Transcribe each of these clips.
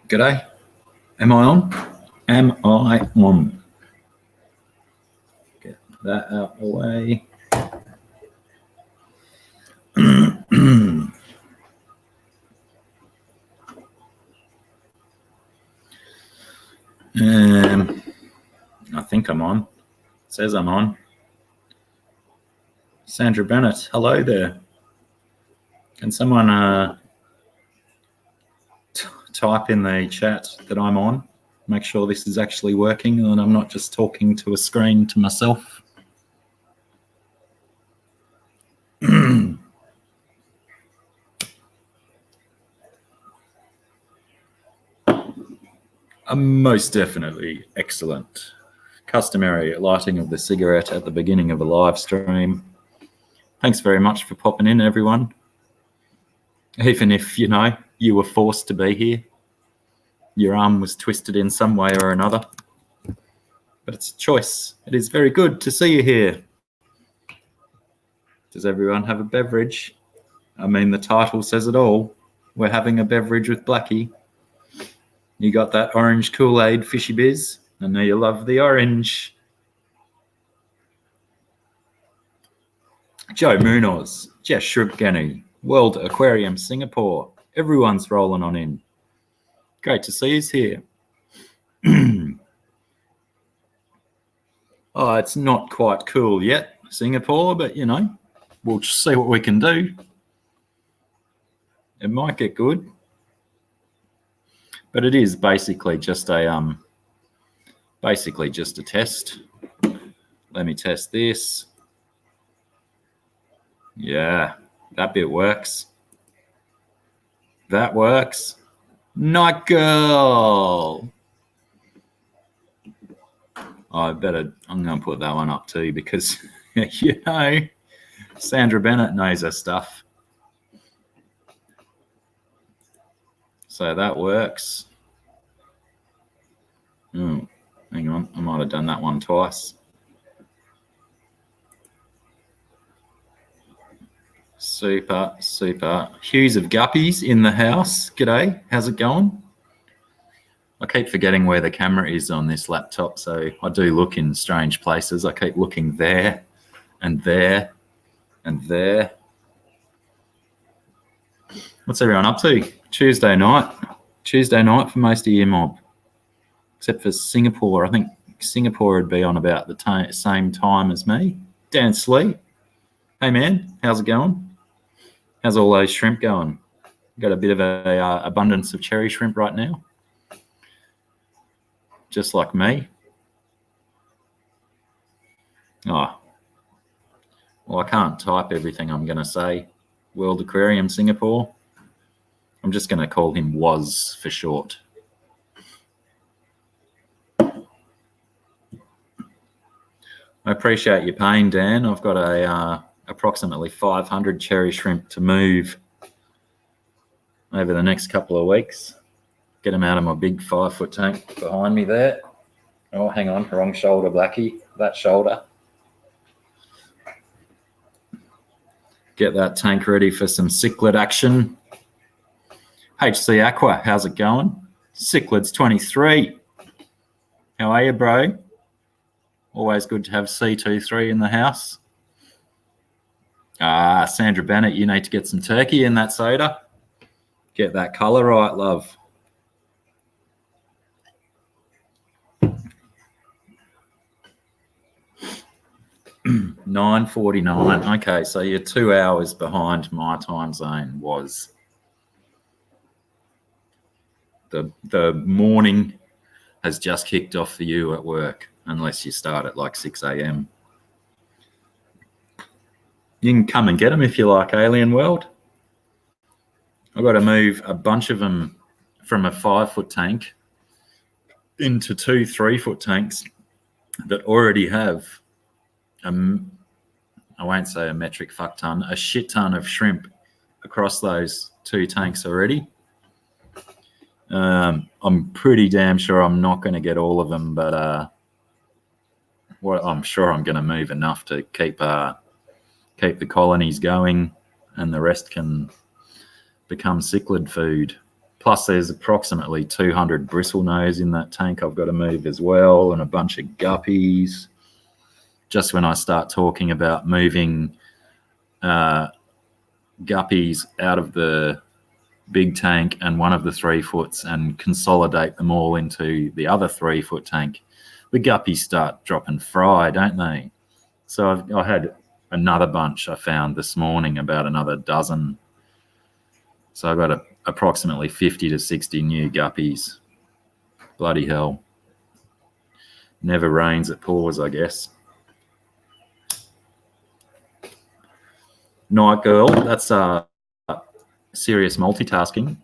G'day. Am I on? Am I on? Get that out the way. I think I'm on. It says I'm on. Sandra Bennett, hello there. Can someone type in the chat that I'm on? Make sure this is actually working and I'm not just talking to a screen to myself. Most definitely excellent. Customary lighting of the cigarette at the beginning of a live stream. Thanks very much for popping in, everyone. Even if, you were forced to be here. Your arm was twisted in some way or another. But it's a choice. It is very good to see you here. Does everyone have a beverage? I mean, the title says it all. We're having a beverage with Blacky. You got that orange Kool-Aid, fishy biz? I know you love the orange. Joe Munoz, Jess Shrubgani, World Aquarium Singapore. Everyone's rolling on in. Great to see you here. Oh, it's not quite cool yet, Singapore, but we'll just see what we can do. It might get good. But it is basically just a test. Let me test this. Yeah, that bit works. That works. Night girl. I'm going to put that one up too because, Sandra Bennett knows her stuff. So that works. Hang on, I might have done that one twice. Super, super. Hues of Guppies in the house. G'day, how's it going? I keep forgetting where the camera is on this laptop, so I do look in strange places. I keep looking there and there and there. What's everyone up to? Tuesday night for most of your mob, except for Singapore. I think Singapore would be on about the same time as me. Dan Slee, hey man, how's it going? How's all those shrimp going? Got a bit of a abundance of cherry shrimp right now, just like me. Oh, well, I can't type everything I'm going to say. World Aquarium Singapore. I'm just going to call him Was for short. I appreciate your pain, Dan. I've got approximately 500 cherry shrimp to move over the next couple of weeks. Get them out of my big 5-foot tank behind me there. Oh, hang on, wrong shoulder, Blacky. That shoulder. Get that tank ready for some cichlid action. HC Aqua, how's it going? Cichlids 23. How are you, bro? Always good to have C23 in the house. Sandra Bennett, you need to get some turkey in that soda. Get that colour right, love. $9:49. Okay, so you're 2 hours behind my time zone. Was the morning has just kicked off for you at work, unless you start at like 6 a.m. You can come and get them if you like, Alien World. I've got to move a bunch of them from a 5-foot tank into 2 3-foot tanks that already have, I won't say a metric fuck ton, a shit ton of shrimp across those 2 tanks already. I'm pretty damn sure I'm not going to get all of them, but I'm sure I'm going to move enough to keep the colonies going, and the rest can become cichlid food. Plus there's approximately 200 bristlenose in that tank I've got to move as well, and a bunch of guppies. Just when I start talking about moving guppies out of the big tank and one of the 3 foots and consolidate them all into the other 3 foot tank, the guppies start dropping fry, don't they? So I had another bunch I found this morning, about another dozen. So I got approximately 50 to 60 new guppies. Bloody hell. Never rains, it pours, I guess. Night girl, that's serious multitasking.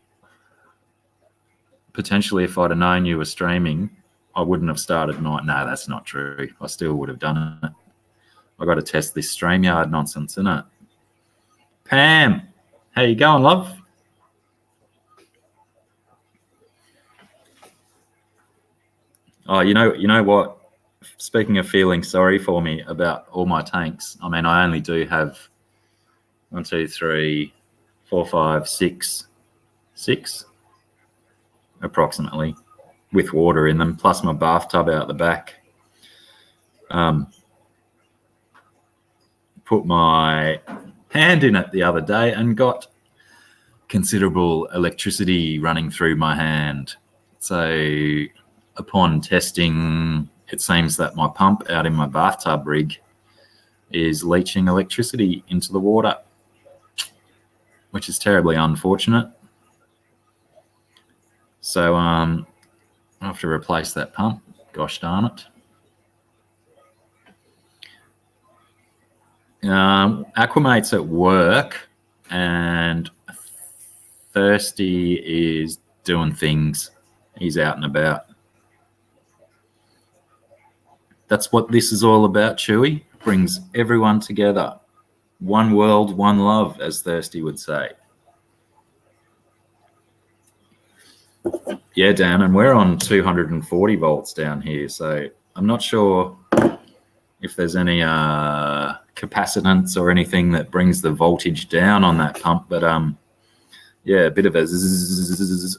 Potentially, if I'd have known you were streaming, I wouldn't have started night. No, that's not true. I still would have done it. I got to test this StreamYard nonsense, isn't it? Pam, how you going, love? Oh, you know what? Speaking of feeling sorry for me about all my tanks, I mean, I only do have 1, 2, 3, 4, 5, 6 approximately, with water in them, plus my bathtub out the back. Put my hand in it the other day and got considerable electricity running through my hand. So upon testing, it seems that my pump out in my bathtub rig is leaching electricity into the water, which is terribly unfortunate. So I have to replace that pump. Gosh darn it. Aquamate's at work and Thirsty is doing things. He's out and about. That's what this is all about, Chewy. Brings everyone together. One world, one love, as Thirsty would say. Yeah, Dan, and we're on 240 volts down here, so I'm not sure if there's any capacitance or anything that brings the voltage down on that pump, but yeah, a bit of a zzz,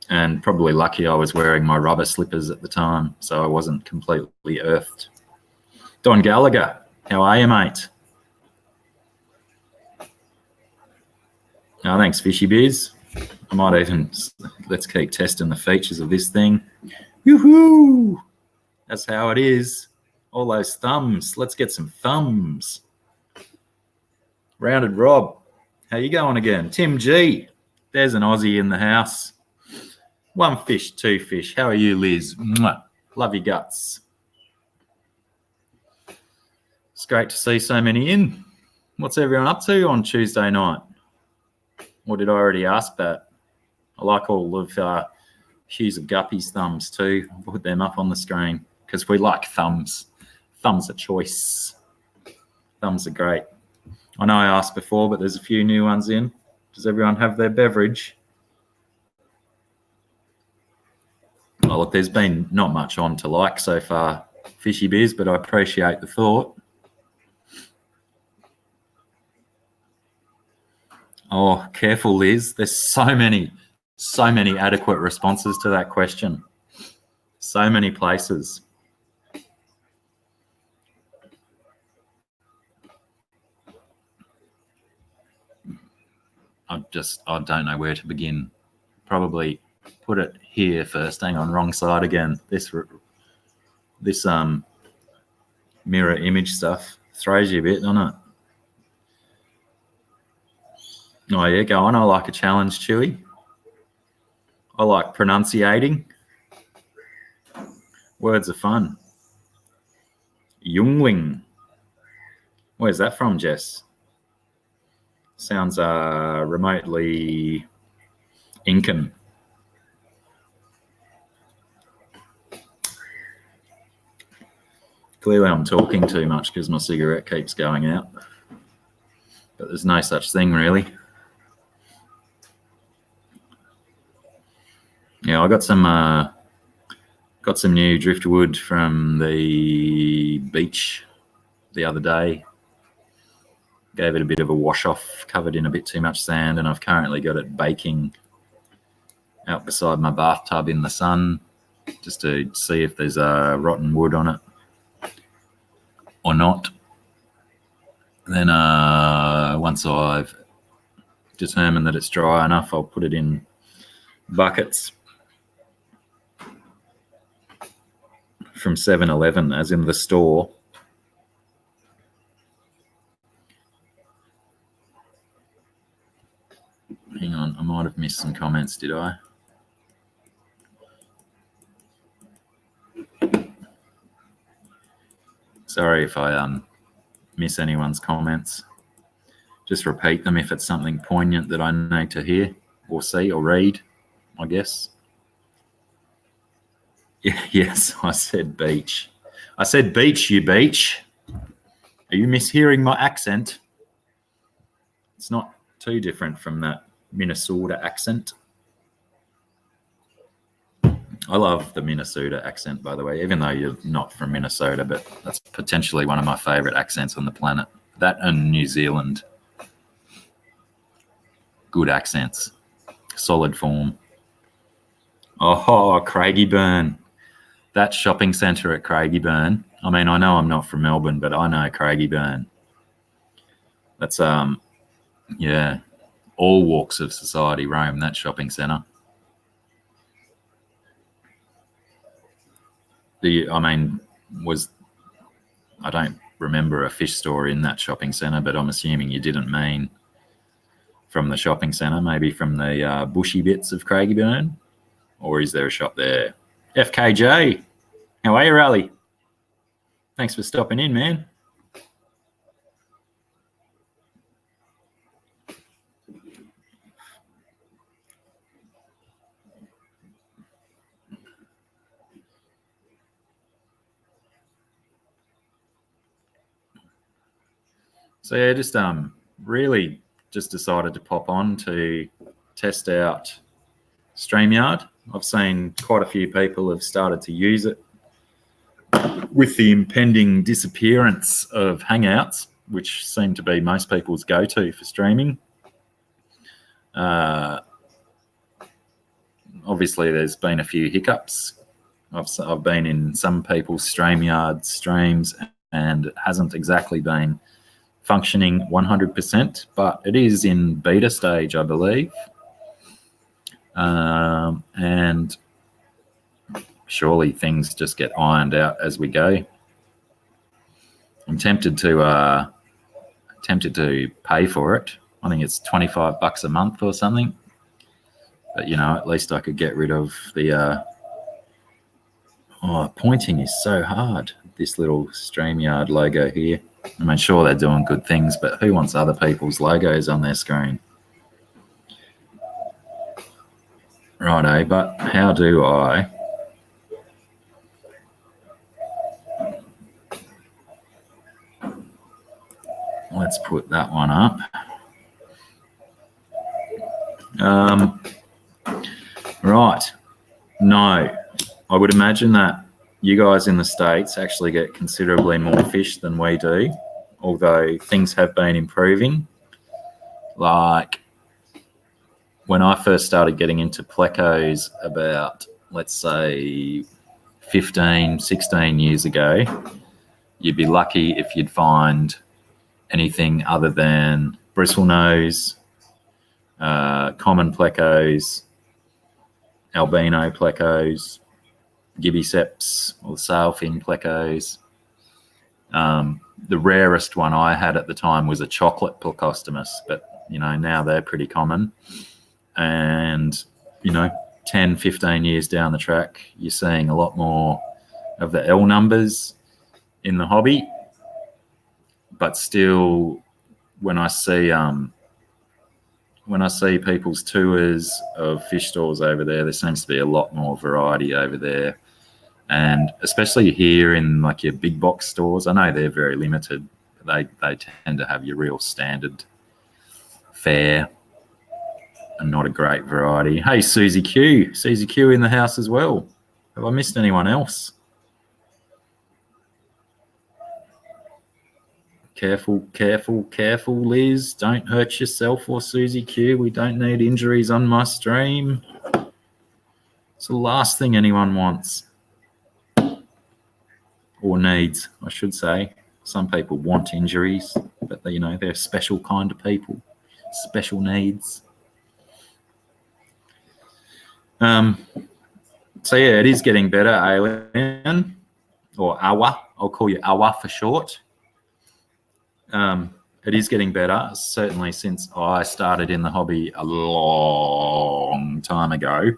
and probably lucky I was wearing my rubber slippers at the time, so I wasn't completely earthed. Don Gallagher, how are you, mate? Oh, thanks, Fishy Biz. I might even, let's keep testing the features of this thing. Yoo-hoo! That's how it is. All those thumbs. Let's get some thumbs. Rounded Rob, how you going again? Tim G, there's an Aussie in the house. 1 fish, 2 fish. How are you, Liz? Mwah. Love your guts. It's great to see so many in. What's everyone up to on Tuesday night? Or did I already ask that? I like all of Hughes of Guppy's thumbs too. I'll put them up on the screen because we like thumbs. Thumbs are choice. Thumbs are great. I know I asked before, but there's a few new ones in. Does everyone have their beverage? Oh, look, there's been not much on to like so far, Fishy Biz, but I appreciate the thought. Oh, careful, Liz. There's so many adequate responses to that question. So many places. I don't know where to begin. Probably put it here first. Hang on, wrong side again. This mirror image stuff throws you a bit, doesn't it? Oh yeah, go on. I like a challenge, Chewy. I like pronunciating. Words are fun. Jungling. Where's that from, Jess? Sounds remotely Incan. Clearly I'm talking too much because my cigarette keeps going out. But there's no such thing, really. Yeah, I got some new driftwood from the beach the other day. Gave it a bit of a wash off, covered in a bit too much sand, and I've currently got it baking out beside my bathtub in the sun just to see if there's rotten wood on it or not. Then once I've determined that it's dry enough, I'll put it in buckets from 7-Eleven, as in the store. Hang on, I might have missed some comments, did I? Sorry if I miss anyone's comments. Just repeat them if it's something poignant that I need to hear or see or read, I guess. Yes, I said beach. I said beach, you beach. Are you mishearing my accent? It's not too different from that Minnesota accent. I love the Minnesota accent, by the way, even though you're not from Minnesota, but that's potentially one of my favorite accents on the planet. That and New Zealand. Good accents. Solid form. Oh, Craigieburn. That shopping centre at Craigieburn. I mean, I know I'm not from Melbourne, but I know Craigieburn. That's, yeah, all walks of society roam that shopping centre. I don't remember a fish store in that shopping centre, but I'm assuming you didn't mean from the shopping centre, maybe from the bushy bits of Craigieburn, or is there a shop there? FKJ, how are you, Rally? Thanks for stopping in, man. So yeah, just really just decided to pop on to test out StreamYard. I've seen quite a few people have started to use it with the impending disappearance of Hangouts, which seem to be most people's go-to for streaming. Obviously, there's been a few hiccups. I've been in some people's StreamYard streams and it hasn't exactly been functioning 100%, but it is in beta stage, I believe. And surely things just get ironed out as we go. I'm tempted to pay for it. I think it's $25 a month or something. But, you know, at least I could get rid of the... pointing is so hard. This little StreamYard logo here. I mean, sure, they're doing good things, but who wants other people's logos on their screen? Righto, but how do I... Let's put that one up. Right. No, I would imagine that you guys in the States actually get considerably more fish than we do, although things have been improving. Like when I first started getting into plecos about, let's say, 15, 16 years ago, you'd be lucky if you'd find anything other than bristlenose, common plecos, albino plecos, gibiceps or sailfin plecos. The rarest one I had at the time was a chocolate plecostomus, but, you know, now they're pretty common. And, you know, 10, 15 years down the track, you're seeing a lot more of the L numbers in the hobby. But still, when I see people's tours of fish stores over there seems to be a lot more variety over there. And especially here in like your big box stores, I know they're very limited. They tend to have your real standard fare and not a great variety. Hey, Susie Q. Susie Q in the house as well. Have I missed anyone else? Careful, careful, careful, Liz. Don't hurt yourself or Susie Q. We don't need injuries on my stream. It's the last thing anyone wants or needs, I should say. Some people want injuries, but they, they're a special kind of people, special needs. So yeah, it is getting better, Alien, or Awa. I'll call you Awa for short. It is getting better, certainly since I started in the hobby a long time ago.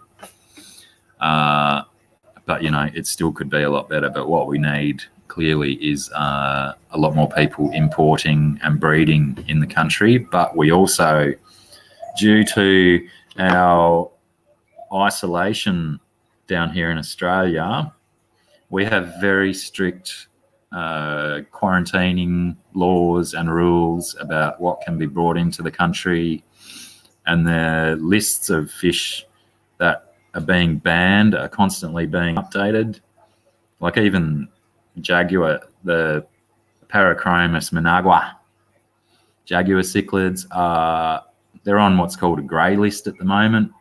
But, it still could be a lot better. But what we need clearly is a lot more people importing and breeding in the country. But we also, due to our isolation down here in Australia, we have very strict quarantining laws and rules about what can be brought into the country, and the lists of fish that are being banned are constantly being updated. Like even jaguar, the Parachromis managua, jaguar cichlids they're on what's called a grey list at the moment.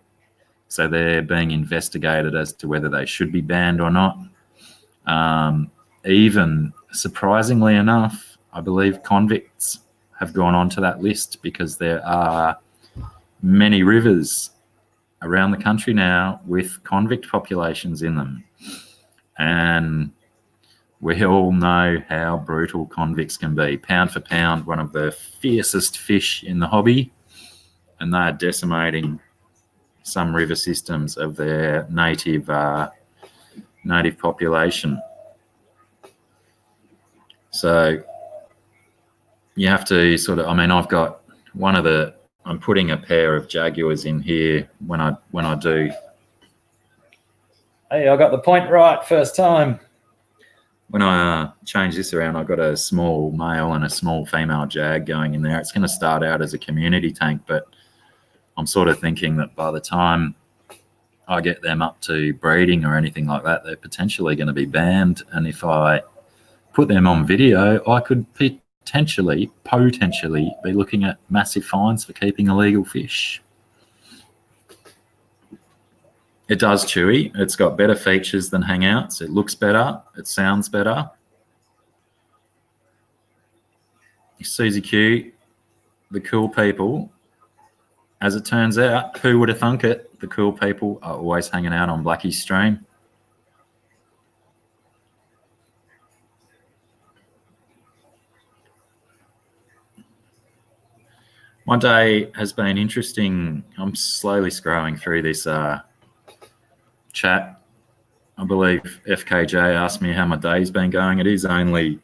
So they're being investigated as to whether they should be banned or not. Even surprisingly enough, I believe convicts have gone onto that list because there are many rivers around the country now with convict populations in them. And we all know how brutal convicts can be. Pound for pound, one of the fiercest fish in the hobby, and they're decimating some river systems of their native population. So you have to sort of, I've got I'm putting a pair of jaguars in here when I do. Hey, I got the point right first time. When I change this around, I've got a small male and a small female jag going in there. It's going to start out as a community tank, but I'm sort of thinking that by the time I get them up to breeding or anything like that, they're potentially going to be banned. And if I put them on video, I could potentially be looking at massive fines for keeping illegal fish. It does, Chewy. It's got better features than Hangouts. It looks better. It sounds better. Susie Q, the cool people. As it turns out, who would have thunk it? The cool people are always hanging out on Blacky's stream. My day has been interesting. I'm slowly scrolling through this chat. I believe FKJ asked me how my day's been going. It is only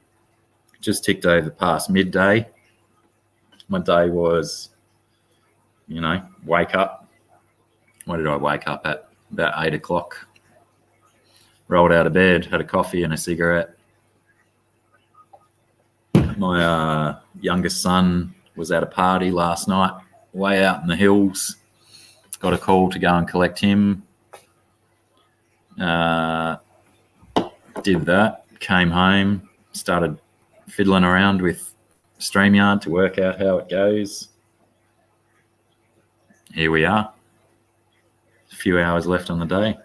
just ticked over past midday. My day was, wake up. What did I wake up at? About 8 o'clock. Rolled out of bed, had a coffee and a cigarette. My youngest son was at a party last night, way out in the hills. Got a call to go and collect him. Did that, came home, started fiddling around with StreamYard to work out how it goes. Here we are. A few hours left on the day.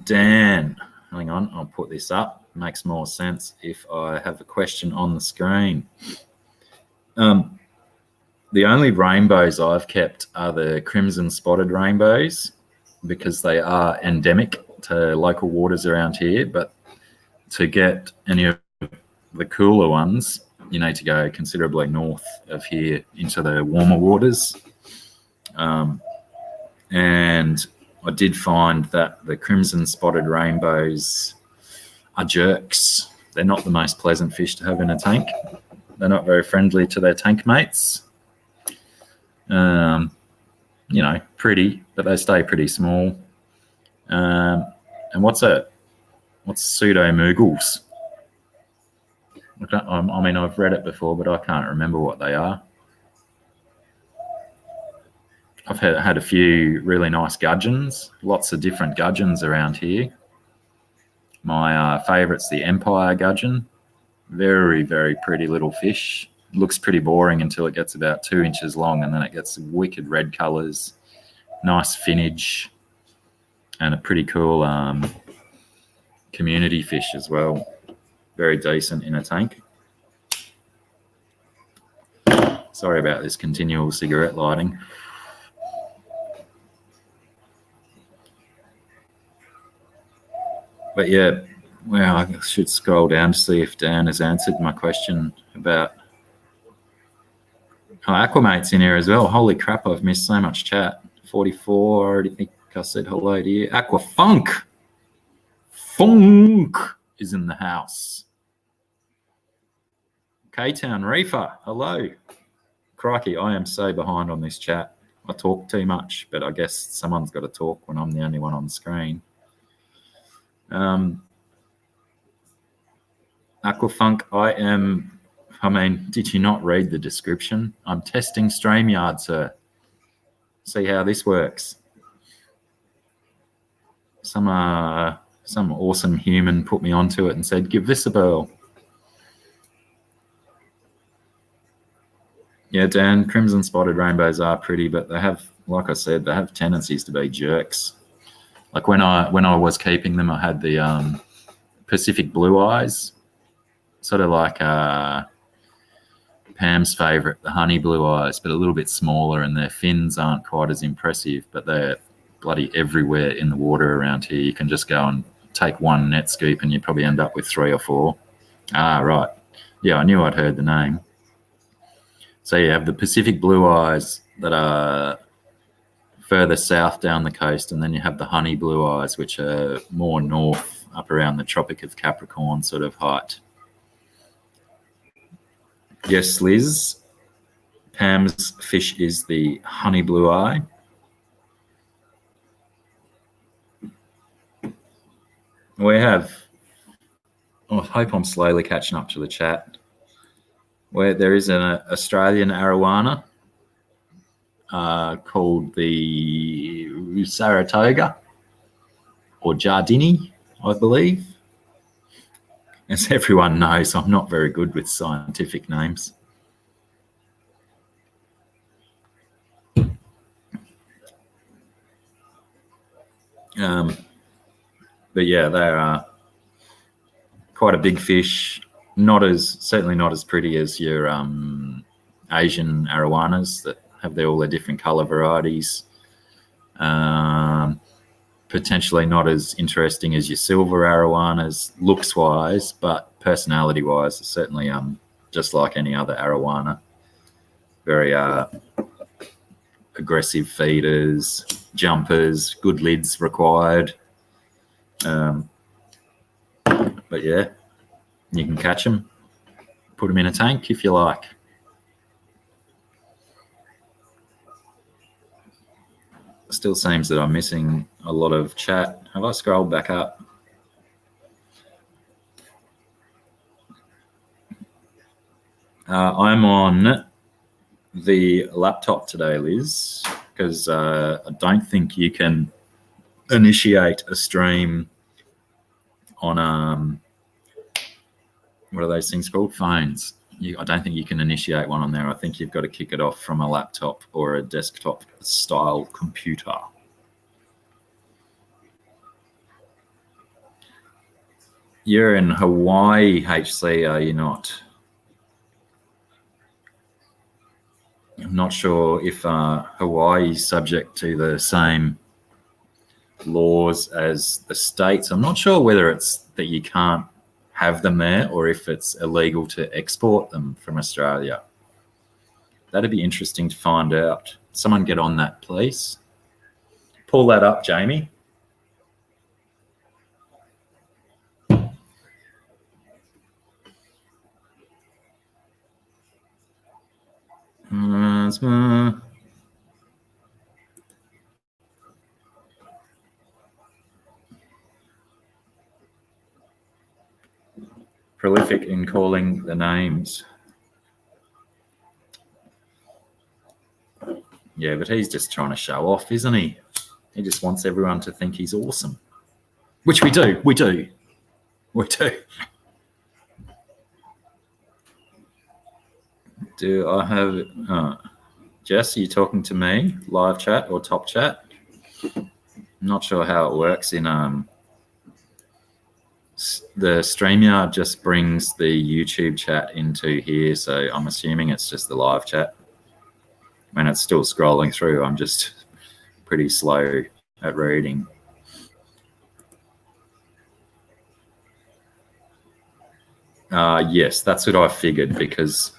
Dan, hang on, I'll put this up. Makes more sense if I have a question on the screen. The only rainbows I've kept are the crimson spotted rainbows because they are endemic to local waters around here. But to get any of the cooler ones, you need to go considerably north of here into the warmer waters. And I did find that the crimson spotted rainbows are jerks. They're not the most pleasant fish to have in a tank. They're not very friendly to their tank mates. Pretty, but they stay pretty small. And what's pseudo-moogles? I've read it before, but I can't remember what they are. I've had a few really nice gudgeons, lots of different gudgeons around here. My favourite's the Empire gudgeon. Very, very pretty little fish. looks pretty boring until it gets about 2 inches long, and then it gets wicked red colours, nice finish, and a pretty cool community fish as well. Very decent in a tank. Sorry about this continual cigarette lighting. But yeah, well, I should scroll down to see if Dan has answered my question about... Oh, Aquamate's in here as well. Holy crap, I've missed so much chat. 44, I already think I said hello to you. Aquafunk! Funk is in the house. K-Town Reefer, hello. Crikey, I am so behind on this chat. I talk too much, but I guess someone's got to talk when I'm the only one on the screen. Aquafunk, I mean, did you not read the description? I'm testing StreamYard, sir. See how this works. Some awesome human put me onto it and said, give this a whirl. Yeah, Dan, crimson spotted rainbows are pretty, but they have, like I said, they have tendencies to be jerks. Like when I was keeping them, I had the Pacific blue eyes, sort of like Pam's favourite, the honey blue eyes, but a little bit smaller, and their fins aren't quite as impressive, but they're bloody everywhere in the water around here. You can just go and take one net scoop and you probably end up with 3 or 4. Ah, right. Yeah, I knew I'd heard the name. So you have the Pacific blue eyes that are further south down the coast, and then you have the honey blue eyes, which are more north, up around the Tropic of Capricorn sort of height. Yes, Liz. Pam's fish is the honey blue eye. We have, I hope I'm slowly catching up to the chat, where there is an Australian arowana called the Saratoga or Jardini, I believe. As everyone knows, I'm not very good with scientific names. But yeah, they are quite a big fish. Certainly not as pretty as your Asian arowanas that have all their different color varieties. Potentially not as interesting as your silver arowanas looks wise, but personality wise, it's certainly just like any other arowana. Very aggressive feeders, jumpers, good lids required. But yeah, you can catch them, put them in a tank if you like. Still seems that I'm missing a lot of chat. Have I scrolled back up? I'm on the laptop today, Liz, because I don't think you can initiate a stream on what are those things called? Phones. I don't think you can initiate one on there. I think you've got to kick it off from a laptop or a desktop style computer. You're in Hawaii, HC, are you not? I'm not sure if Hawaii is subject to the same laws as the States. I'm not sure whether it's that you can't have them there or if it's illegal to export them from Australia. That'd be interesting to find out. Someone get on that, please. Pull that up, Jamie. Prolific in calling the names. Yeah, but he's just trying to show off, isn't he? He just wants everyone to think he's awesome. Which we do. We do. Do I have... Jess, are you talking to me? Live chat or top chat? I'm not sure how it works in... the StreamYard just brings the YouTube chat into here, so I'm assuming it's just the live chat. When it's still scrolling through, I'm just pretty slow at reading. Yes, that's what I figured, because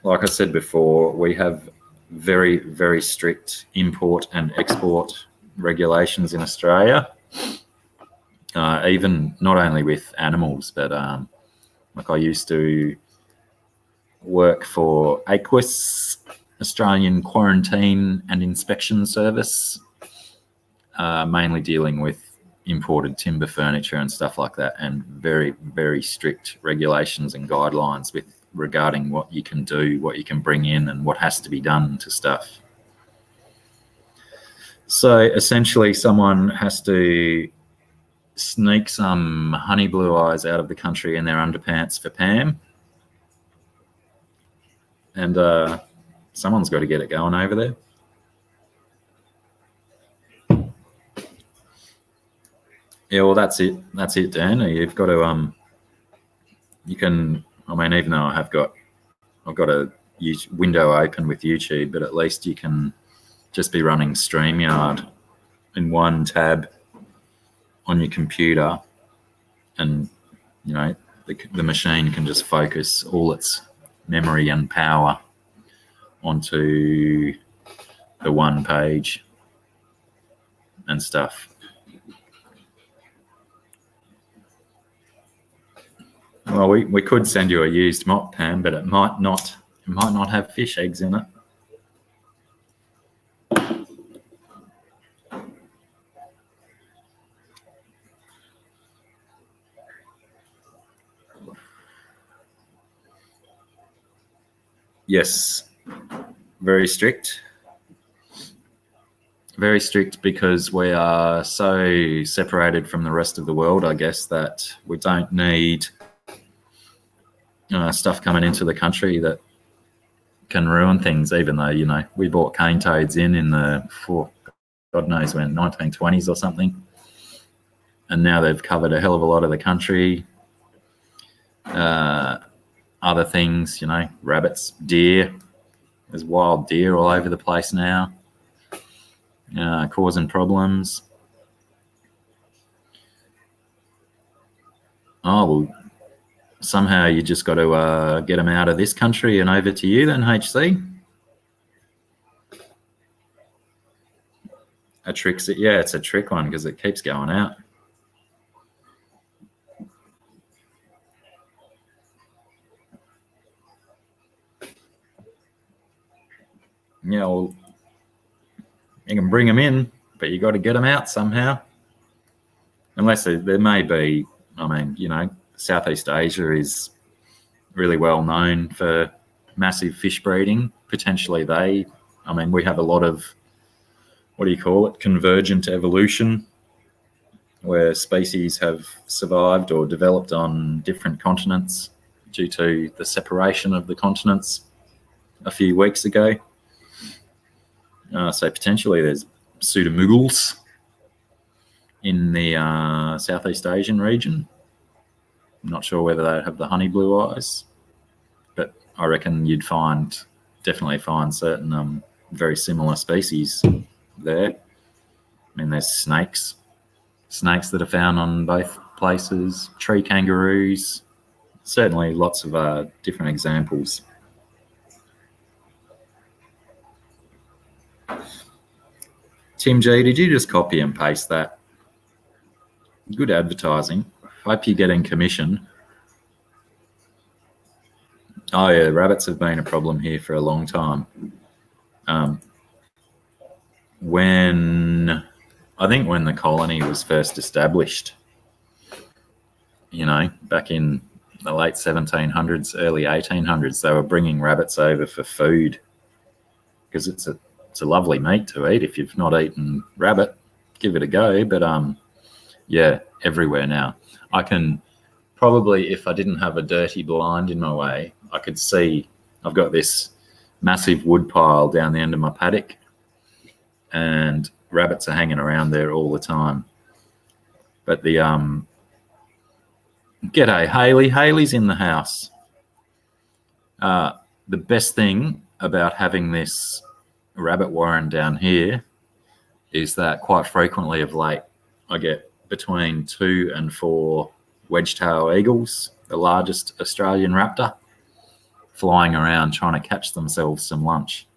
like I said before, we have very, very strict import and export regulations in Australia. Even not only with animals, but like I used to work for AQUIS, Australian Quarantine and Inspection Service, mainly dealing with imported timber furniture and stuff like that, and very, very strict regulations and guidelines regarding what you can do, what you can bring in, and what has to be done to stuff. So essentially someone has to sneak some honey blue eyes out of the country in their underpants for Pam, and someone's got to get it going over there. Yeah, well, that's it, Dan. You've got to you can, I mean, even though I've got a window open with YouTube, but at least you can just be running StreamYard in one tab on your computer, and you know the machine can just focus all its memory and power onto the one page and stuff. Well, we could send you a used mop, Pam, but it might not have fish eggs in it. Yes, very strict. Very strict, because we are so separated from the rest of the world, I guess, that we don't need stuff coming into the country that can ruin things, even though, you know, we bought cane toads in the, God knows when, 1920s or something. And now they've covered a hell of a lot of the country. Other things, you know, rabbits, deer. There's wild deer all over the place now, causing problems. Oh, well, somehow you just got to get them out of this country and over to you then, HC. A trick, yeah, it's a trick one because it keeps going out. Yeah, well, you can bring them in, but you got to get them out somehow. Unless there may be, I mean, you know, Southeast Asia is really well known for massive fish breeding. Potentially I mean, we have a lot of, what do you call it, convergent evolution, where species have survived or developed on different continents due to the separation of the continents a few weeks ago. So potentially there's pseudomuggles in the Southeast Asian region. I'm not sure whether they have the honey blue eyes, but I reckon you'd definitely find certain very similar species there. I mean, there's snakes that are found on both places, tree kangaroos, certainly lots of different examples. Tim G, did you just copy and paste that? Good advertising. Hope you're getting commission. Oh yeah, rabbits have been a problem here for a long time. I think when the colony was first established, you know, back in the late 1700s, early 1800s, they were bringing rabbits over for food because it's a lovely meat to eat. If you've not eaten rabbit, give it a go. But yeah, everywhere now. I can probably, if I didn't have a dirty blind in my way, I could see I've got this massive wood pile down the end of my paddock, and rabbits are hanging around there all the time. But the g'day Haley. Haley's in the house. The best thing about having this rabbit warren down here is that quite frequently of late I get between 2 and 4 wedge-tail eagles, the largest Australian raptor, flying around trying to catch themselves some lunch.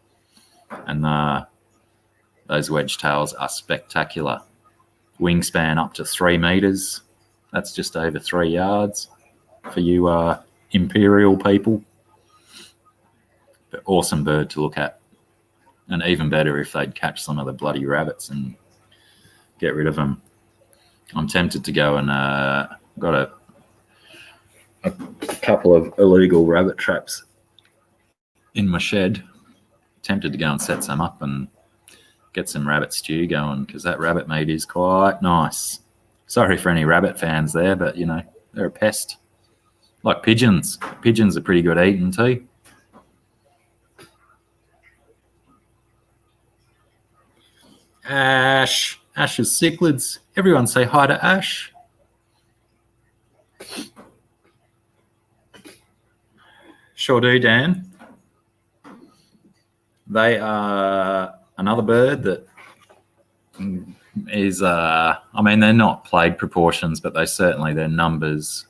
And those wedge-tails are spectacular. Wingspan up to 3 meters. That's just over 3 yards for you imperial people. But awesome bird to look at. And even better if they'd catch some of the bloody rabbits and get rid of them. I'm tempted to go and got a couple of illegal rabbit traps in my shed. Tempted to go and set some up and get some rabbit stew going, because that rabbit meat is quite nice. Sorry for any rabbit fans there, but you know, they're a pest. Like pigeons. Pigeons are pretty good eating too. Ash's cichlids. Everyone say hi to Ash. Sure do, Dan. They are another bird that is, I mean, they're not plague proportions, but their numbers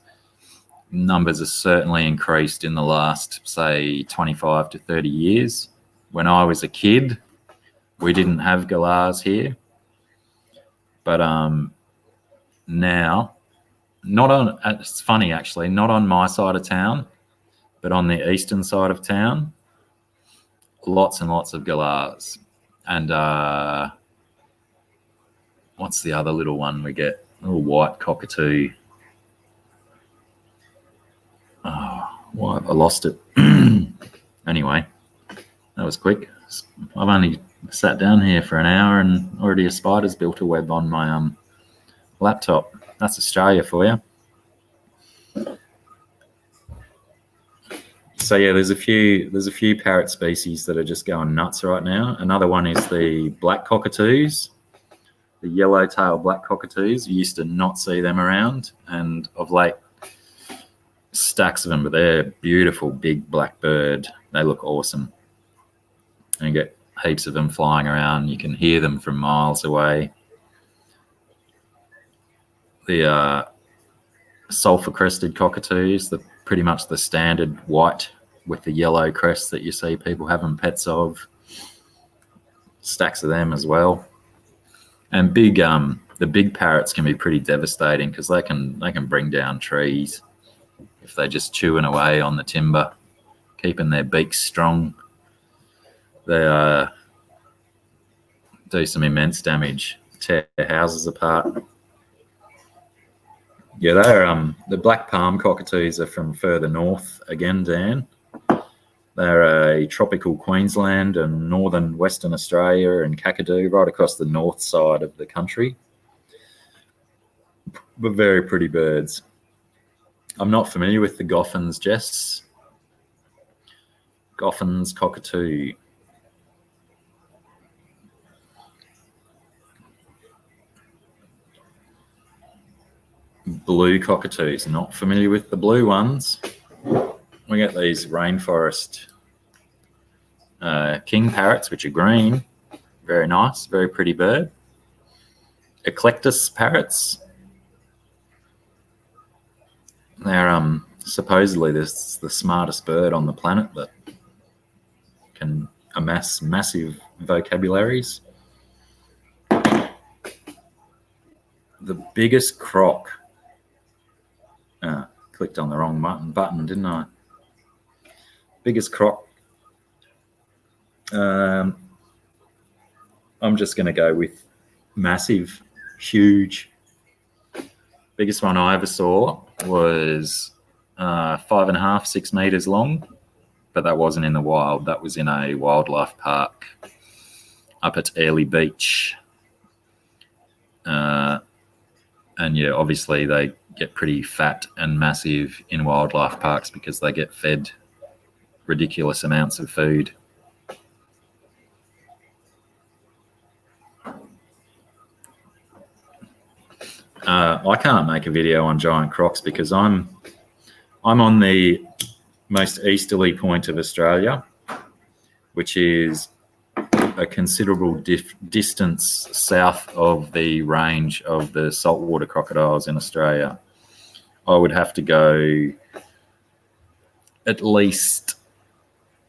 are certainly increased in the last, say, 25 to 30 years. When I was a kid, we didn't have galahs here, but now, it's funny actually, not on my side of town, but on the eastern side of town, lots and lots of galahs. And what's the other little one we get? A little white cockatoo. Oh, why have I lost it? Anyway, that was quick. I've only sat down here for an hour and already a spider's built a web on my laptop. That's Australia for you. So yeah, there's a few parrot species that are just going nuts right now. Another one is the black cockatoos, the yellow-tailed black cockatoos. You used to not see them around, and of late, stacks of them. But they're beautiful, big black bird. They look awesome, and you get heaps of them flying around. You can hear them from miles away. The sulphur-crested cockatoos, pretty much the standard white with the yellow crest that you see people having pets of. Stacks of them as well. And the big parrots can be pretty devastating because they can bring down trees if they're just chewing away on the timber, keeping their beaks strong. They do some immense damage, tear houses apart. Yeah, they're the black palm cockatoos are from further north again, Dan. They're a tropical Queensland and northern Western Australia and Kakadu, right across the north side of the country. But very pretty birds. I'm not familiar with the Goffins, Jess. Goffins cockatoo. Blue cockatoos, not familiar with the blue ones. We get these rainforest king parrots, which are green. Very nice, very pretty bird. Eclectus parrots. They're supposedly the smartest bird on the planet that can amass massive vocabularies. The biggest croc. Clicked on the wrong button, didn't I? Biggest croc. I'm just going to go with massive, huge. Biggest one I ever saw was 5.5, 6 meters long, but that wasn't in the wild. That was in a wildlife park up at Airlie Beach. And yeah, obviously they get pretty fat and massive in wildlife parks because they get fed ridiculous amounts of food. I can't make a video on giant crocs because I'm on the most easterly point of Australia, which is a considerable distance south of the range of the saltwater crocodiles in Australia. I would have to go at least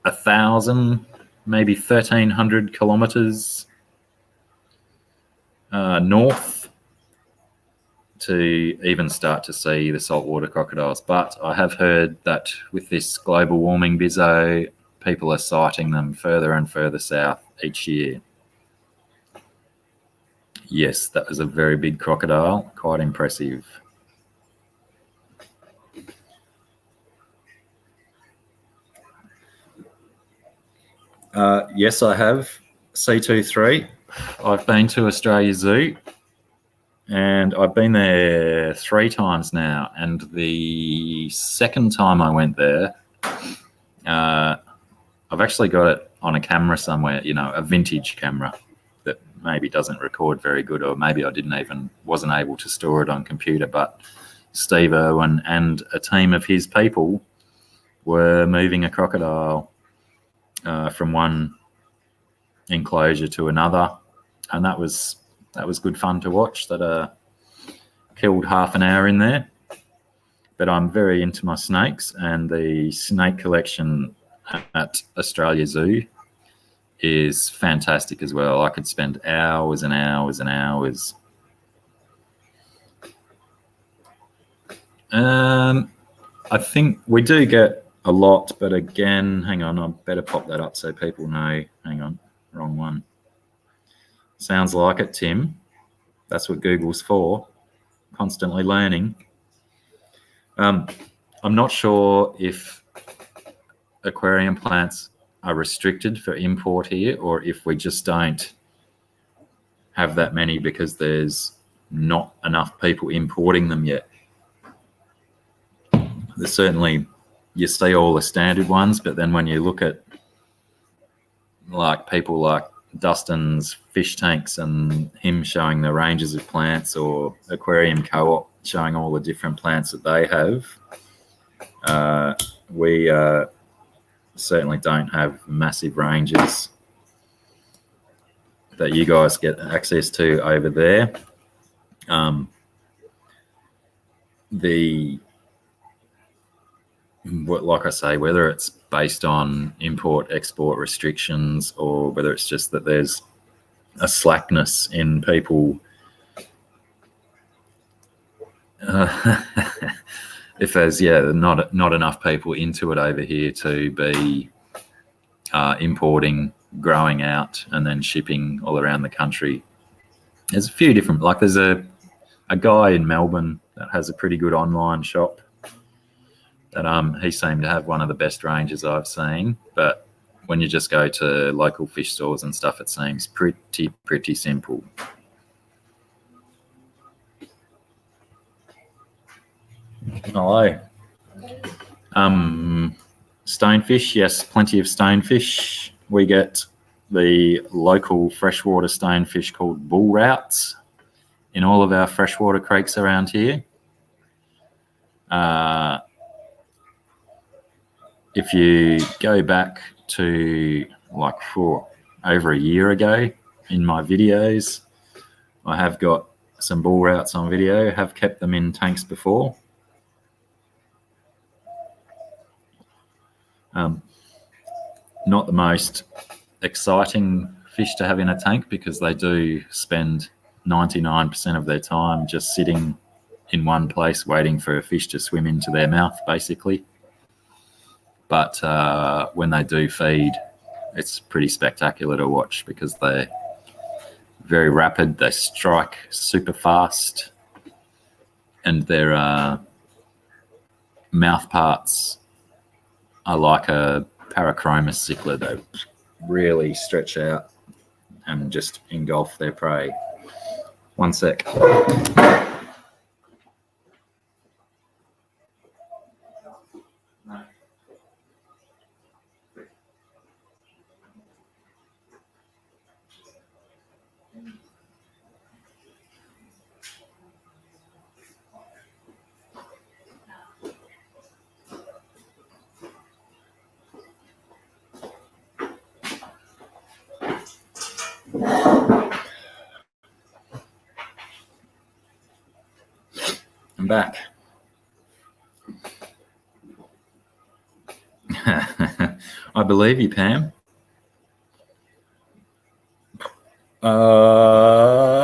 1,000, maybe 1,300 kilometres north to even start to see the saltwater crocodiles. But I have heard that with this global warming bizzo, people are sighting them further and further south each year. Yes, that was a very big crocodile, quite impressive. Yes, I have. C23. I've been to Australia Zoo, and I've been there 3 times now. And the second time I went there, I've actually got it on a camera somewhere, a vintage camera that maybe doesn't record very good, or maybe I wasn't able to store it on computer. But Steve Irwin and a team of his people were moving a crocodile from one enclosure to another, and that was good fun to watch. That killed half an hour in there. But I'm very into my snakes, and the snake collection at Australia Zoo is fantastic as well. I could spend hours and hours and hours. I think we do get a lot, but again, hang on, I better pop that up so people know. Hang on, wrong one. Sounds like it, Tim. That's what Google's for, constantly learning. I'm not sure if aquarium plants are restricted for import here, or if we just don't have that many because there's not enough people importing them yet. There's certainly, you see all the standard ones, but then when you look at like people like Dustin's fish tanks and him showing the ranges of plants, or Aquarium Co-op showing all the different plants that they have, we certainly don't have massive ranges that you guys get access to over there. Like I say, whether it's based on import-export restrictions, or whether it's just that there's a slackness in people. If there's not enough people into it over here to be importing, growing out, and then shipping all around the country. There's a few different, like there's a guy in Melbourne that has a pretty good online shop that he seemed to have one of the best ranges I've seen. But when you just go to local fish stores and stuff, it seems pretty simple. Hello. Stonefish, yes, plenty of stonefish. We get the local freshwater stonefish called bull routes in all of our freshwater creeks around here. If you go back to like over a year ago in my videos, I have got some bull routes on video, have kept them in tanks before. Not the most exciting fish to have in a tank, because they do spend 99% of their time just sitting in one place waiting for a fish to swim into their mouth, basically. But when they do feed, it's pretty spectacular to watch, because they're very rapid, they strike super fast, and their mouth parts are like a Parachromis cichlid. They really stretch out and just engulf their prey. One sec. I'm back. I believe you, Pam.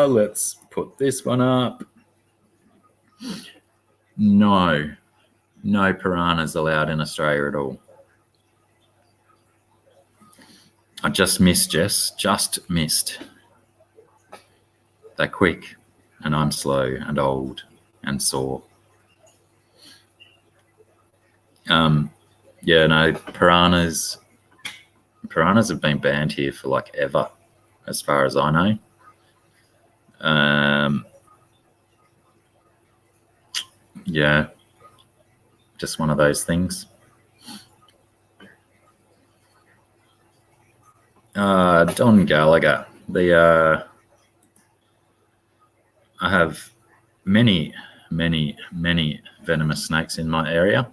Let's put this one up. No piranhas allowed in Australia at all. I just missed, Jess. Just missed. They're quick, and I'm slow and old and sore. Yeah, no, piranhas have been banned here for like ever, as far as I know. Yeah, just one of those things. Don Gallagher. I have many venomous snakes in my area.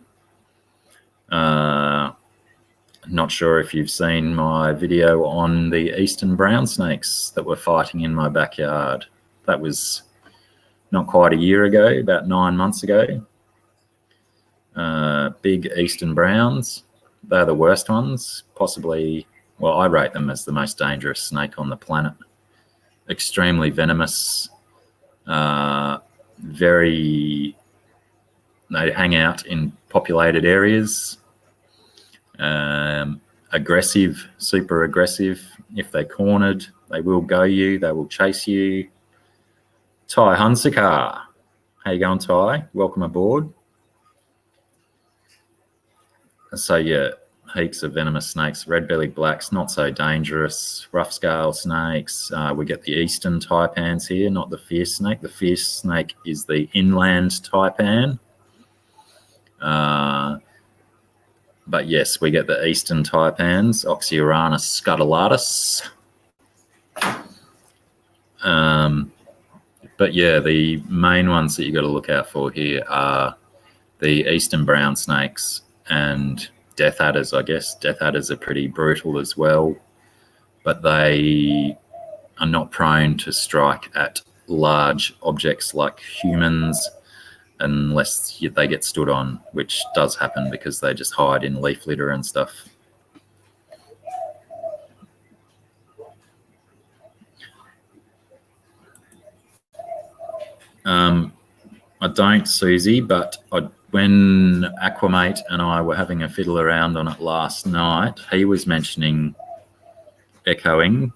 Not sure if you've seen my video on the eastern brown snakes that were fighting in my backyard. That was not quite a year ago, about 9 months ago. Big eastern browns. They're the worst ones, possibly. Well, I rate them as the most dangerous snake on the planet. Extremely venomous. They hang out in populated areas. Aggressive, super aggressive. If they're cornered, they will go you. They will chase you. Ty Hunsaker. How you going, Ty? Welcome aboard. So yeah, heaps of venomous snakes. Red-bellied blacks, not so dangerous. Rough-scale snakes. We get the eastern taipans here, not the fierce snake. The fierce snake is the inland taipan. But yes, we get the eastern taipans, Oxyuranus scutellatus. But yeah, the main ones that you got to look out for here are the eastern brown snakes and death adders, I guess. Death adders are pretty brutal as well, but they are not prone to strike at large objects like humans unless they get stood on, which does happen because they just hide in leaf litter and stuff. I don't, Susie, but when Aquamate and I were having a fiddle around on it last night, he was mentioning echoing,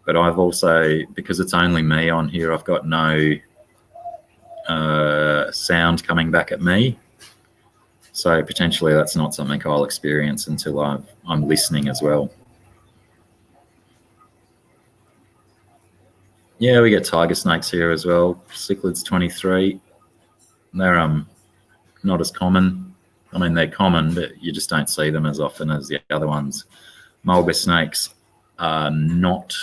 but I've also, because it's only me on here, I've got no sound coming back at me. So potentially that's not something I'll experience until I'm listening as well. Yeah, we get tiger snakes here as well. Cichlids 23. They're not as common. I mean, they're common, but you just don't see them as often as the other ones. Mulga snakes are not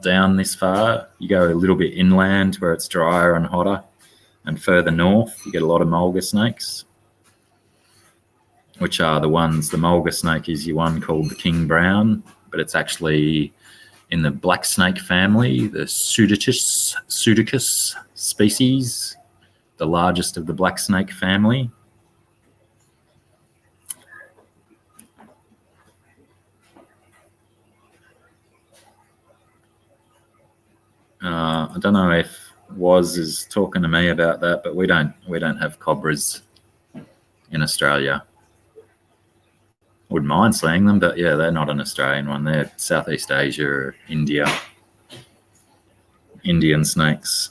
down this far. You go a little bit inland where it's drier and hotter, and further north you get a lot of mulga snakes, which are the ones. The mulga snake is your one called the king brown, but it's actually in the black snake family, the Pseudicus species, the largest of the black snake family. I don't know if Woz is talking to me about that, but we don't have cobras in Australia. Wouldn't mind seeing them, but yeah, they're not an Australian one. They're Southeast Asia or India. Indian snakes.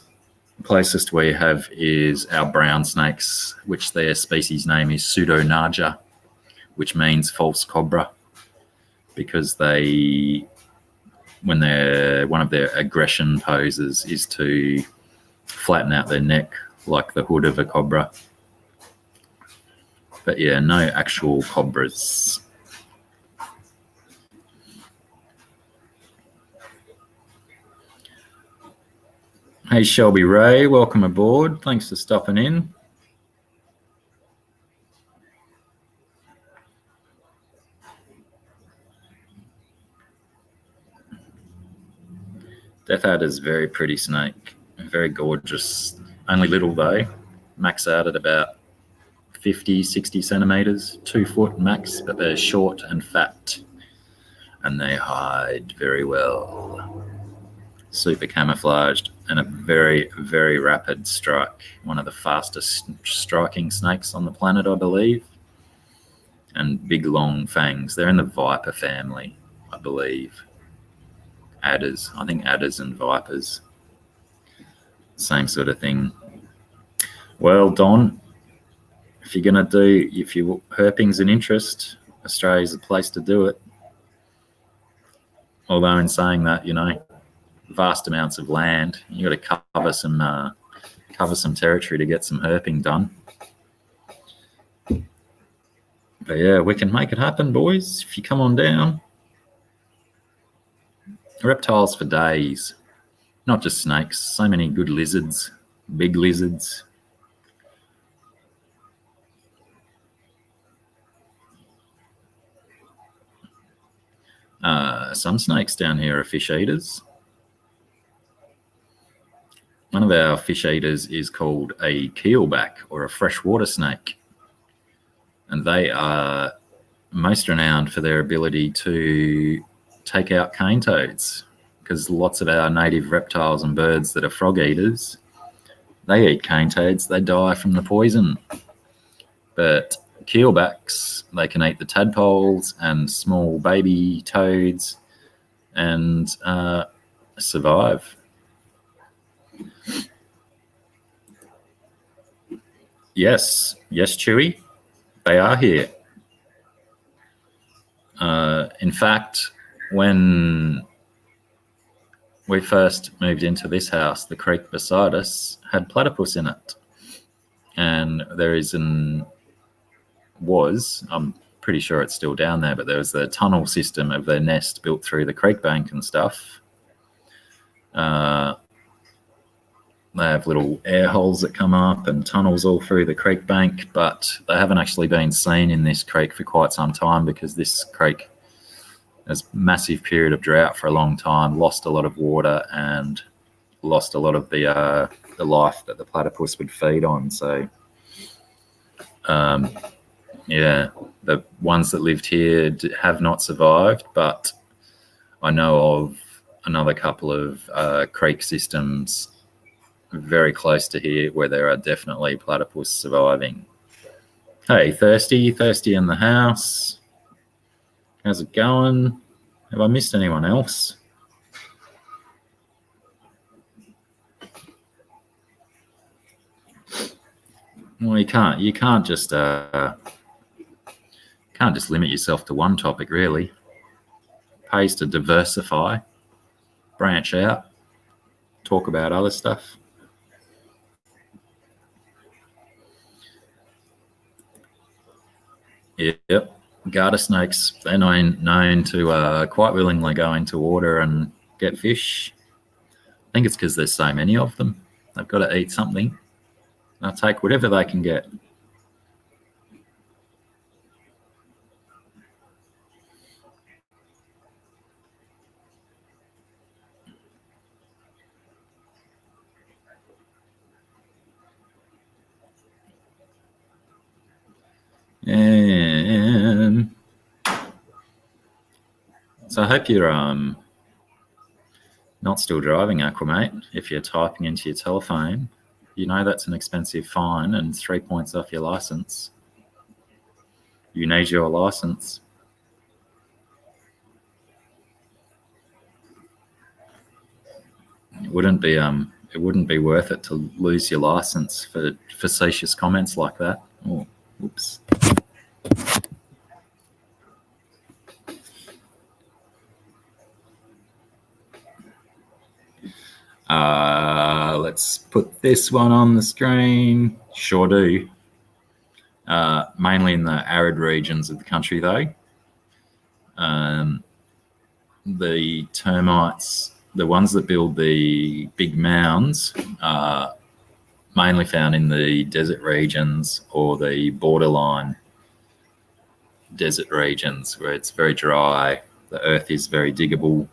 The closest we have is our brown snakes, which their species name is Pseudonaja, which means false cobra, because one of their aggression poses is to flatten out their neck like the hood of a cobra. But yeah, no actual cobras. Hey, Shelby Ray, welcome aboard. Thanks for stopping in. Death Adder is a very pretty snake, very gorgeous. Only little though. max out at about 50, 60 centimeters, 2 foot max, but they're short and fat and they hide very well. Super camouflaged and a very, very rapid strike. One of the fastest striking snakes on the planet, I believe. And big, long fangs. They're in the viper family, I believe. Adders. I think adders and vipers. Same sort of thing. Well, Don, if you're going to do, if you herping's an interest, Australia's the place to do it. Although in saying that, you know, vast amounts of land, you got to cover some territory to get some herping done. But yeah, we can make it happen, boys, if you come on down. Reptiles for days, not just snakes. So many good lizards, big lizards. Some snakes down here are fish eaters. One of our fish eaters is called a keelback or a freshwater snake. And they are most renowned for their ability to take out cane toads, because lots of our native reptiles and birds that are frog eaters, they eat cane toads, they die from the poison. But keelbacks, they can eat the tadpoles and small baby toads and survive. Yes, Chewy, they are here. In fact, when we first moved into this house, the creek beside us had platypus in it. And there is I'm pretty sure it's still down there, but there was the tunnel system of their nest built through the creek bank and stuff. They have little air holes that come up and tunnels all through the creek bank, but they haven't actually been seen in this creek for quite some time because this creek has a massive period of drought for a long time, lost a lot of water and lost a lot of the life that the platypus would feed on. So, yeah, the ones that lived here have not survived, but I know of another couple of creek systems very close to here where there are definitely platypus surviving. Hey, Thirsty in the house. How's it going? Have I missed anyone else? Well, you can't just limit yourself to one topic, really. It pays to diversify, branch out, talk about other stuff. Yep, garter snakes, they're known to quite willingly go into water and get fish. I think it's because there's so many of them. They've got to eat something. They'll take whatever they can get. And so I hope you're not still driving, Aquamate. If you're typing into your telephone, you know that's an expensive fine and 3 points off your license. You need your license. It wouldn't be worth it to lose your license for facetious comments like that. Oh, oops. Let's put this one on the screen. Sure do. Mainly in the arid regions of the country, though. The termites, the ones that build the big mounds, are mainly found in the desert regions or the borderline desert regions where it's very dry, the earth is very diggable.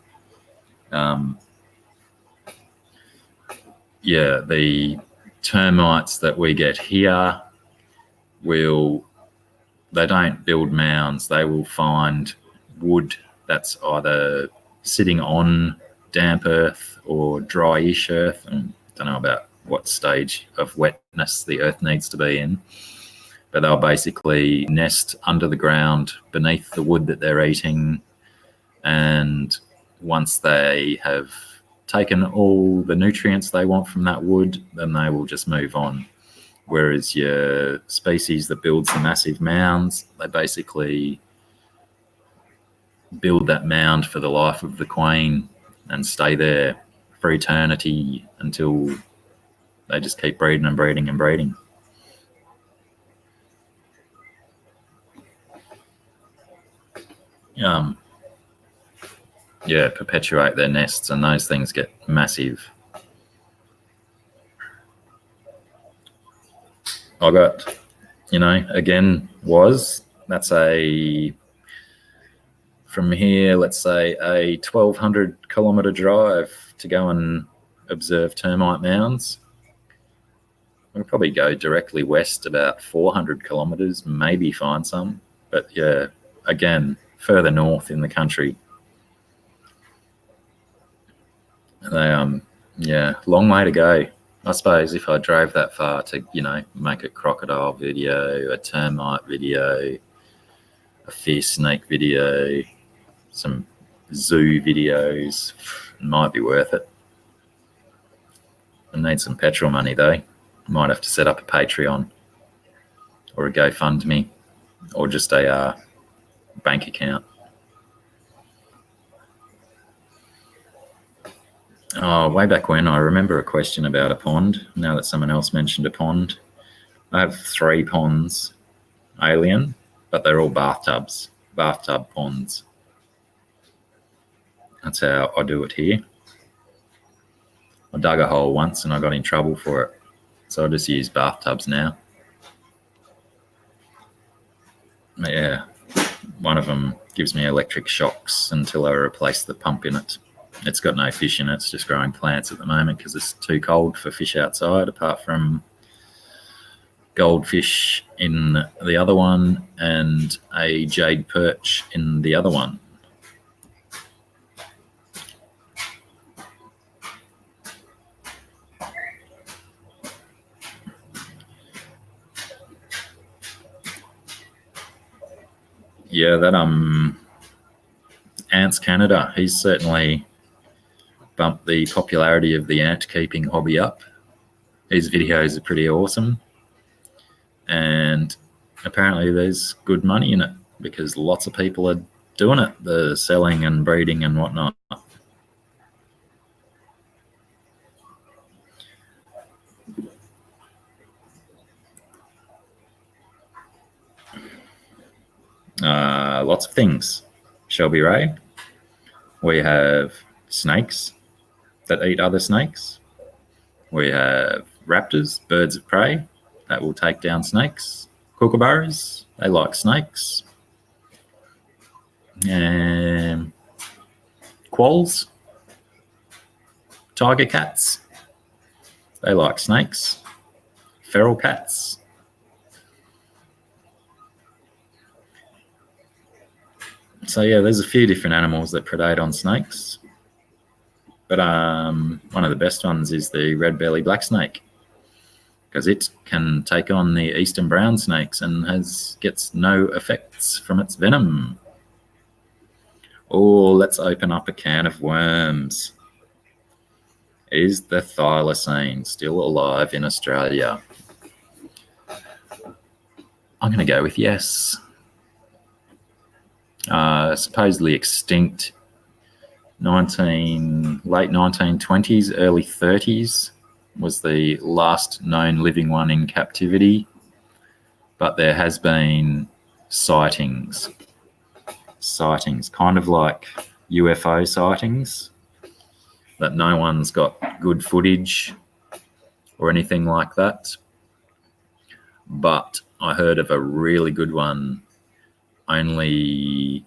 Yeah, the termites that we get here they don't build mounds. They will find wood that's either sitting on damp earth or dryish earth. And I don't know about what stage of wetness the earth needs to be in, but they'll basically nest under the ground beneath the wood that they're eating. And once they have taken all the nutrients they want from that wood, then they will just move on. Whereas your species that builds the massive mounds, they basically build that mound for the life of the queen and stay there for eternity until they just keep breeding and breeding and breeding. Yeah, perpetuate their nests, and those things get massive. I got, again, that's from here, let's say a 1,200 kilometre drive to go and observe termite mounds. We'll probably go directly west about 400 kilometres, maybe find some. But yeah, again, further north in the country. They, long way to go. I suppose if I drove that far to, make a crocodile video, a termite video, a fierce snake video, some zoo videos, it might be worth it. I need some petrol money though. Might have to set up a Patreon or a GoFundMe or just a bank account. Oh, way back when, I remember a question about a pond. Now that someone else mentioned a pond, I have 3 ponds, alien, but they're all bathtub ponds. That's how I do it here. I dug a hole once and I got in trouble for it, so I just use bathtubs now. But yeah, one of them gives me electric shocks until I replace the pump in it. It's got no fish in it. It's just growing plants at the moment because it's too cold for fish outside, apart from goldfish in the other one and a jade perch in the other one. Yeah, that Ants Canada, he's certainly bumped the popularity of the ant keeping hobby up. His videos are pretty awesome, and apparently there's good money in it because lots of people are doing it, the selling and breeding and whatnot. Lots of things, Shelby Ray. We have snakes that eat other snakes. We have raptors, birds of prey, that will take down snakes. Kookaburras, they like snakes. And quolls, tiger cats, they like snakes. Feral cats. So yeah, there's a few different animals that predate on snakes. But one of the best ones is the red-bellied black snake, because it can take on the eastern brown snakes and gets no effects from its venom. Oh, let's open up a can of worms. Is the thylacine still alive in Australia? I'm going to go with yes. Supposedly extinct late 1920s, early 30s was the last known living one in captivity, but there has been sightings, kind of like UFO sightings, that no one's got good footage or anything like that. But I heard of a really good one only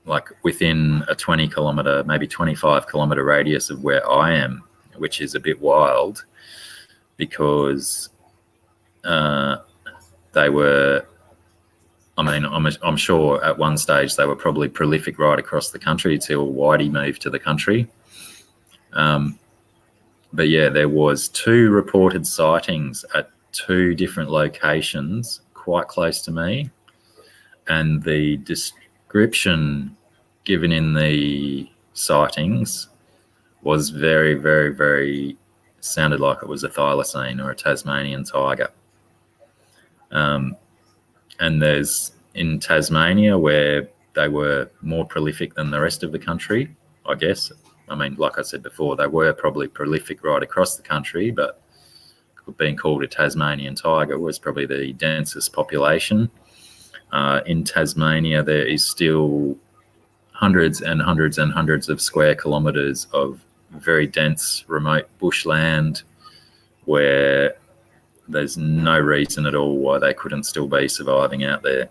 like within a 20 kilometre, maybe 25 kilometre radius of where I am, which is a bit wild. because they were, I'm sure at one stage they were probably prolific right across the country till Whitey moved to the country. But yeah, there was 2 reported sightings at 2 different locations quite close to me, and the description given in the sightings was very, very, very, sounded like it was a thylacine or a Tasmanian tiger. And there's in Tasmania, where they were more prolific than the rest of the country, I guess. I mean, like I said before, they were probably prolific right across the country, but being called a Tasmanian tiger was probably the densest population. In Tasmania, there is still hundreds and hundreds and hundreds of square kilometres of very dense, remote bushland where there's no reason at all why they couldn't still be surviving out there.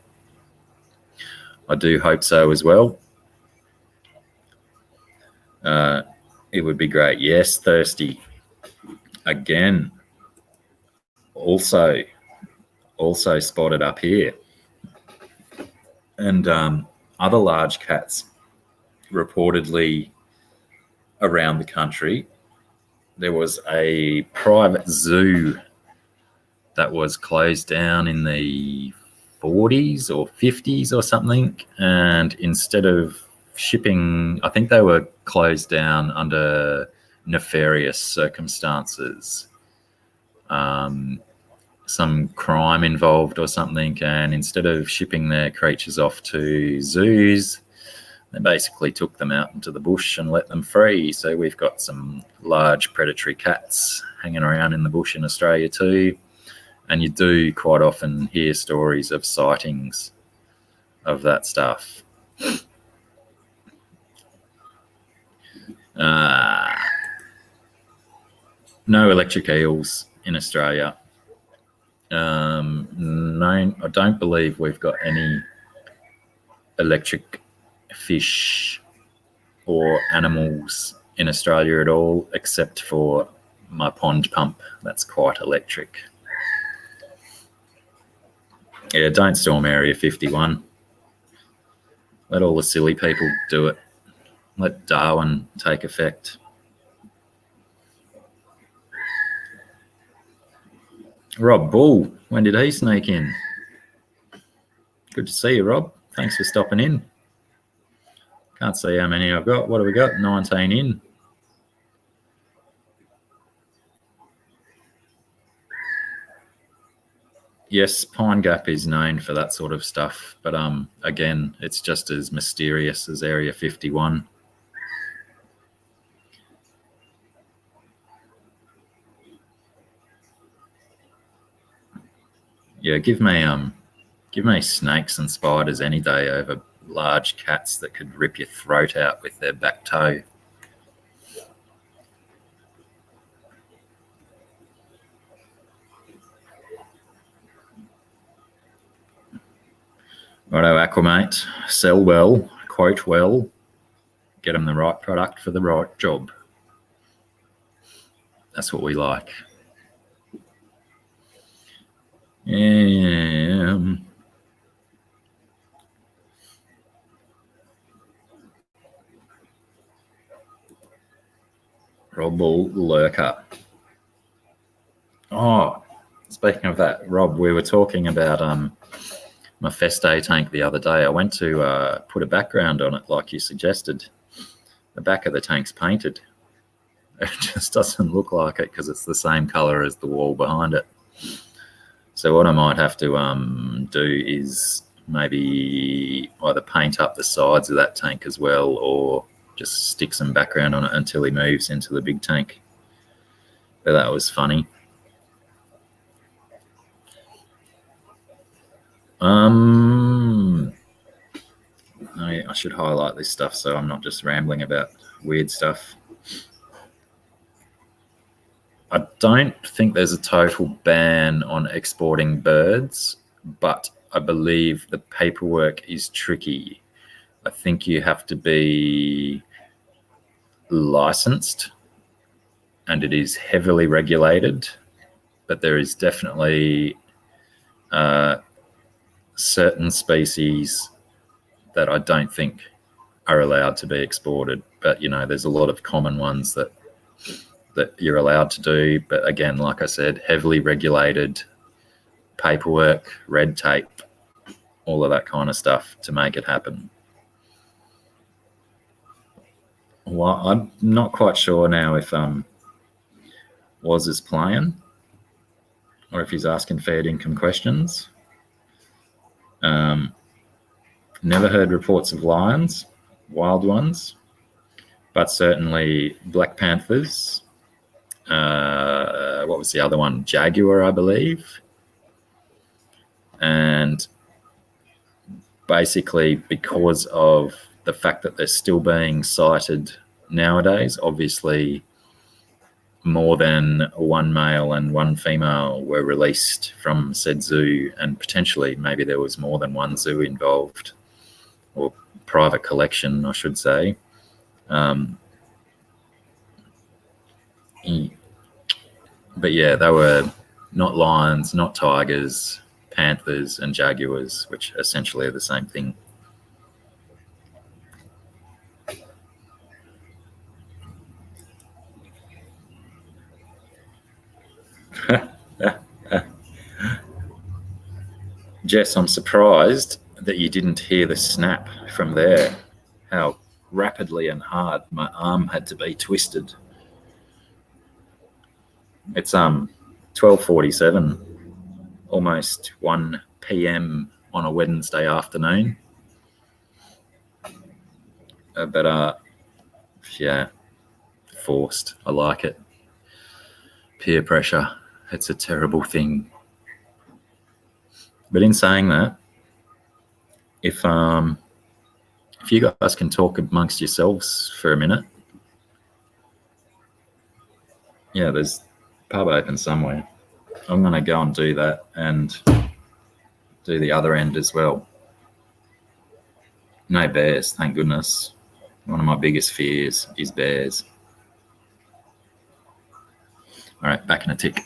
I do hope so as well. It would be great. Yes, Thirsty. Again, also spotted up here. And other large cats reportedly around the country. There was a private zoo that was closed down in the 40s or 50s or something, and instead of shipping, I think they were closed down under nefarious circumstances, some crime involved or something, and instead of shipping their creatures off to zoos, they basically took them out into the bush and let them free. So we've got some large predatory cats hanging around in the bush in Australia too. And you do quite often hear stories of sightings of that stuff. No electric eels in Australia. No, I don't believe we've got any electric fish or animals in Australia at all, except for my pond pump. That's quite electric. Yeah, don't storm Area 51. Let all the silly people do it. Let Darwin take effect. Rob Bull, when did he sneak in? Good to see you, Rob. Thanks for stopping in. Can't see how many I've got. What have we got? 19 in. Yes, Pine Gap is known for that sort of stuff, but again, it's just as mysterious as Area 51. Yeah, give me snakes and spiders any day over large cats that could rip your throat out with their back toe. Righto, Aquamate. Sell well, quote well, get them the right product for the right job. That's what we like. Yeah. Rob will lurker. Oh, speaking of that, Rob, we were talking about my Feste tank the other day. I went to put a background on it like you suggested. The back of the tank's painted. It just doesn't look like it because it's the same colour as the wall behind it. So what I might have to do is maybe either paint up the sides of that tank as well, or just stick some background on it until he moves into the big tank. But that was funny. I should highlight this stuff so I'm not just rambling about weird stuff. I don't think there's a total ban on exporting birds, but I believe the paperwork is tricky. I think you have to be licensed, and it is heavily regulated. but there is definitely certain species that I don't think are allowed to be exported. But there's a lot of common ones that you're allowed to do. But again, like I said, heavily regulated, paperwork, red tape, all of that kind of stuff to make it happen. Well, I'm not quite sure now if Woz is playing or if he's asking fair income questions. Never heard reports of lions, wild ones, but certainly black panthers. What was the other one? Jaguar, I believe. And basically, because of the fact that they're still being sighted nowadays, obviously more than one male and one female were released from said zoo, and potentially maybe there was more than one zoo involved, or private collection, I should say. But yeah, they were not lions, not tigers, panthers and jaguars, which essentially are the same thing. Jess, I'm surprised that you didn't hear the snap from there. How rapidly and hard my arm had to be twisted. It's 12:47, almost 1 p.m. on a Wednesday afternoon. But yeah, forced. I like it. Peer pressure, it's a terrible thing. But in saying that, if you guys can talk amongst yourselves for a minute. Yeah, there's a pub open somewhere. I'm going to go and do that and do the other end as well. No bears, thank goodness. One of my biggest fears is bears. All right, back in a tick.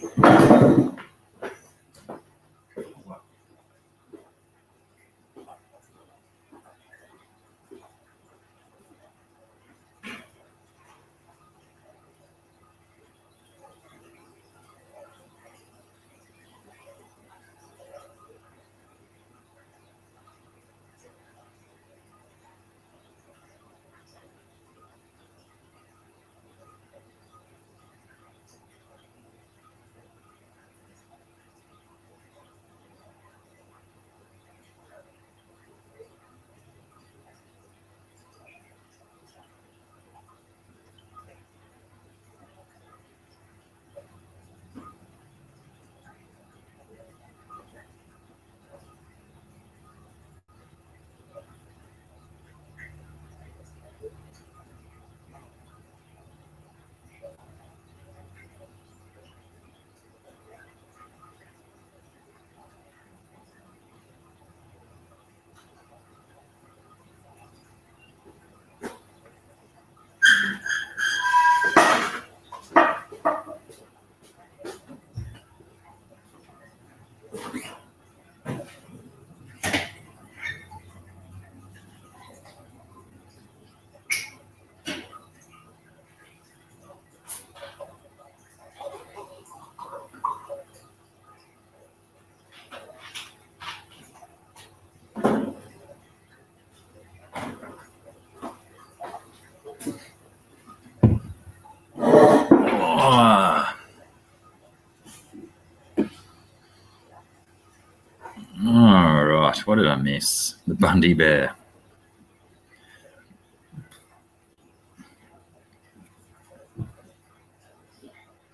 All right, what did I miss? The Bundy Bear.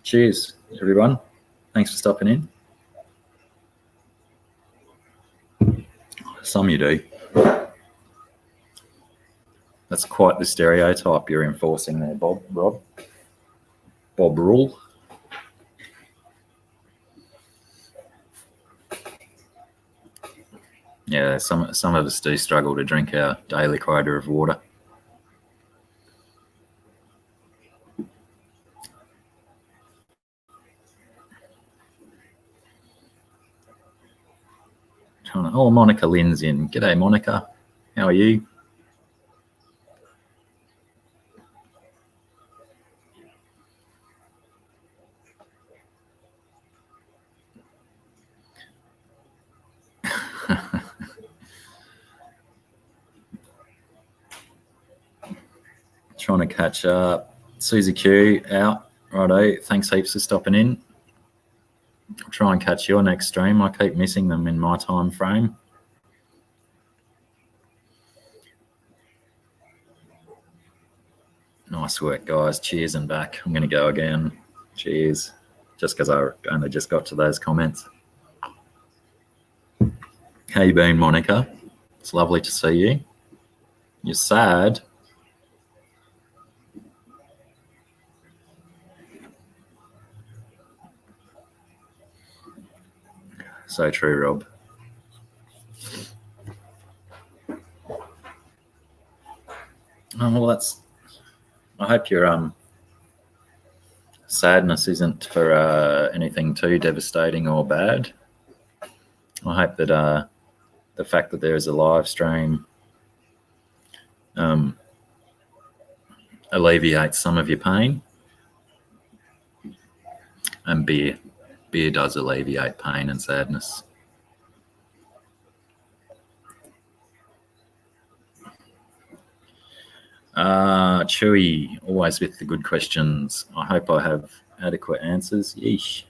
Cheers, everyone. Thanks for stopping in. Some you do. That's quite the stereotype you're enforcing there, Rob Rule. Yeah, some of us do struggle to drink our daily quota of water. Oh, Monica Lynn's in. G'day, Monica. How are you? Trying to catch up. Susie Q out. Righto. Thanks heaps for stopping in. I'll try and catch your next stream. I keep missing them in my time frame. Nice work, guys. Cheers and back. I'm going to go again. Cheers. Just because I only just got to those comments. How you been, Monica? It's lovely to see you. You're sad. So true, Rob. Oh, well, that's. I hope your sadness isn't for anything too devastating or bad. I hope that the fact that there is a live stream alleviates some of your pain. And beer does alleviate pain and sadness. Chewy, always with the good questions. I hope I have adequate answers. Yeesh.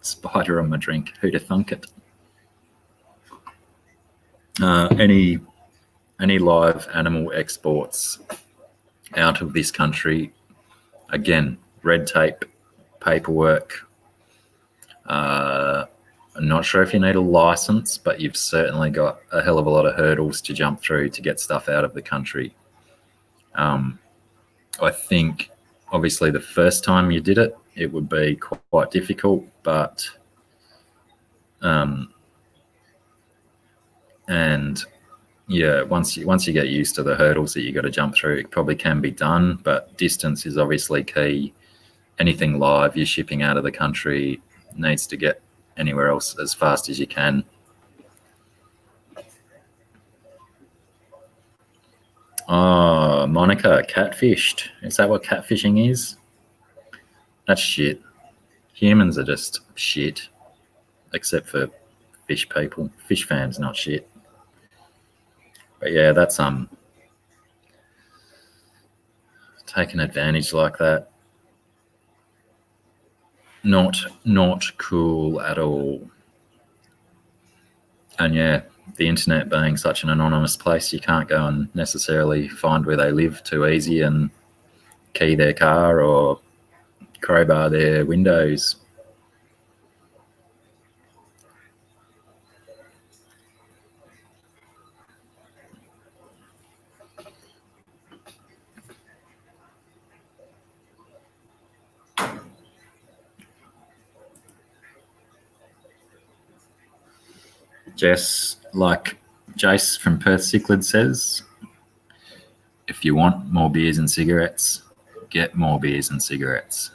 Spider on my drink. Who'd have thunk it? Any live animal exports out of this country, again, red tape, paperwork. I'm not sure if you need a license, but you've certainly got a hell of a lot of hurdles to jump through to get stuff out of the country. I think obviously the first time you did it, it would be quite difficult, but and yeah, once you get used to the hurdles that you got to jump through, it probably can be done. But distance is obviously key. Anything live you're shipping out of the country needs to get anywhere else as fast as you can. Oh, Monica, catfished. Is that what catfishing is? That's shit. Humans are just shit, except for fish people. Fish fans, not shit. But yeah, that's taking advantage like that. Not cool at all. And yeah, the internet being such an anonymous place, you can't go and necessarily find where they live too easy and key their car or crowbar their windows. Jess, like Jace from Perth Cichlid says, if you want more beers and cigarettes, get more beers and cigarettes.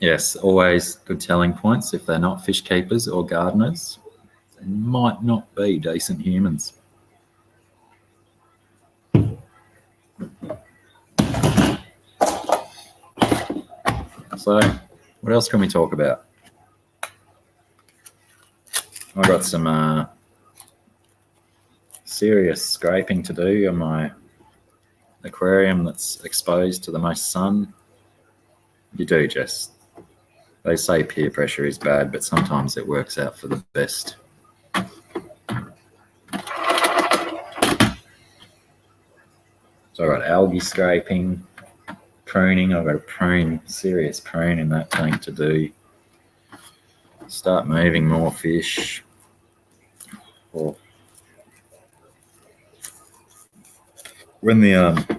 Yes, always good telling points. If they're not fish keepers or gardeners, they might not be decent humans. So, what else can we talk about? I got some serious scraping to do on my aquarium that's exposed to the most sun. You do, Jess. They say peer pressure is bad, but sometimes it works out for the best. So I got algae scraping, pruning. I've got a serious prune in that tank to do. Start moving more fish. Or when the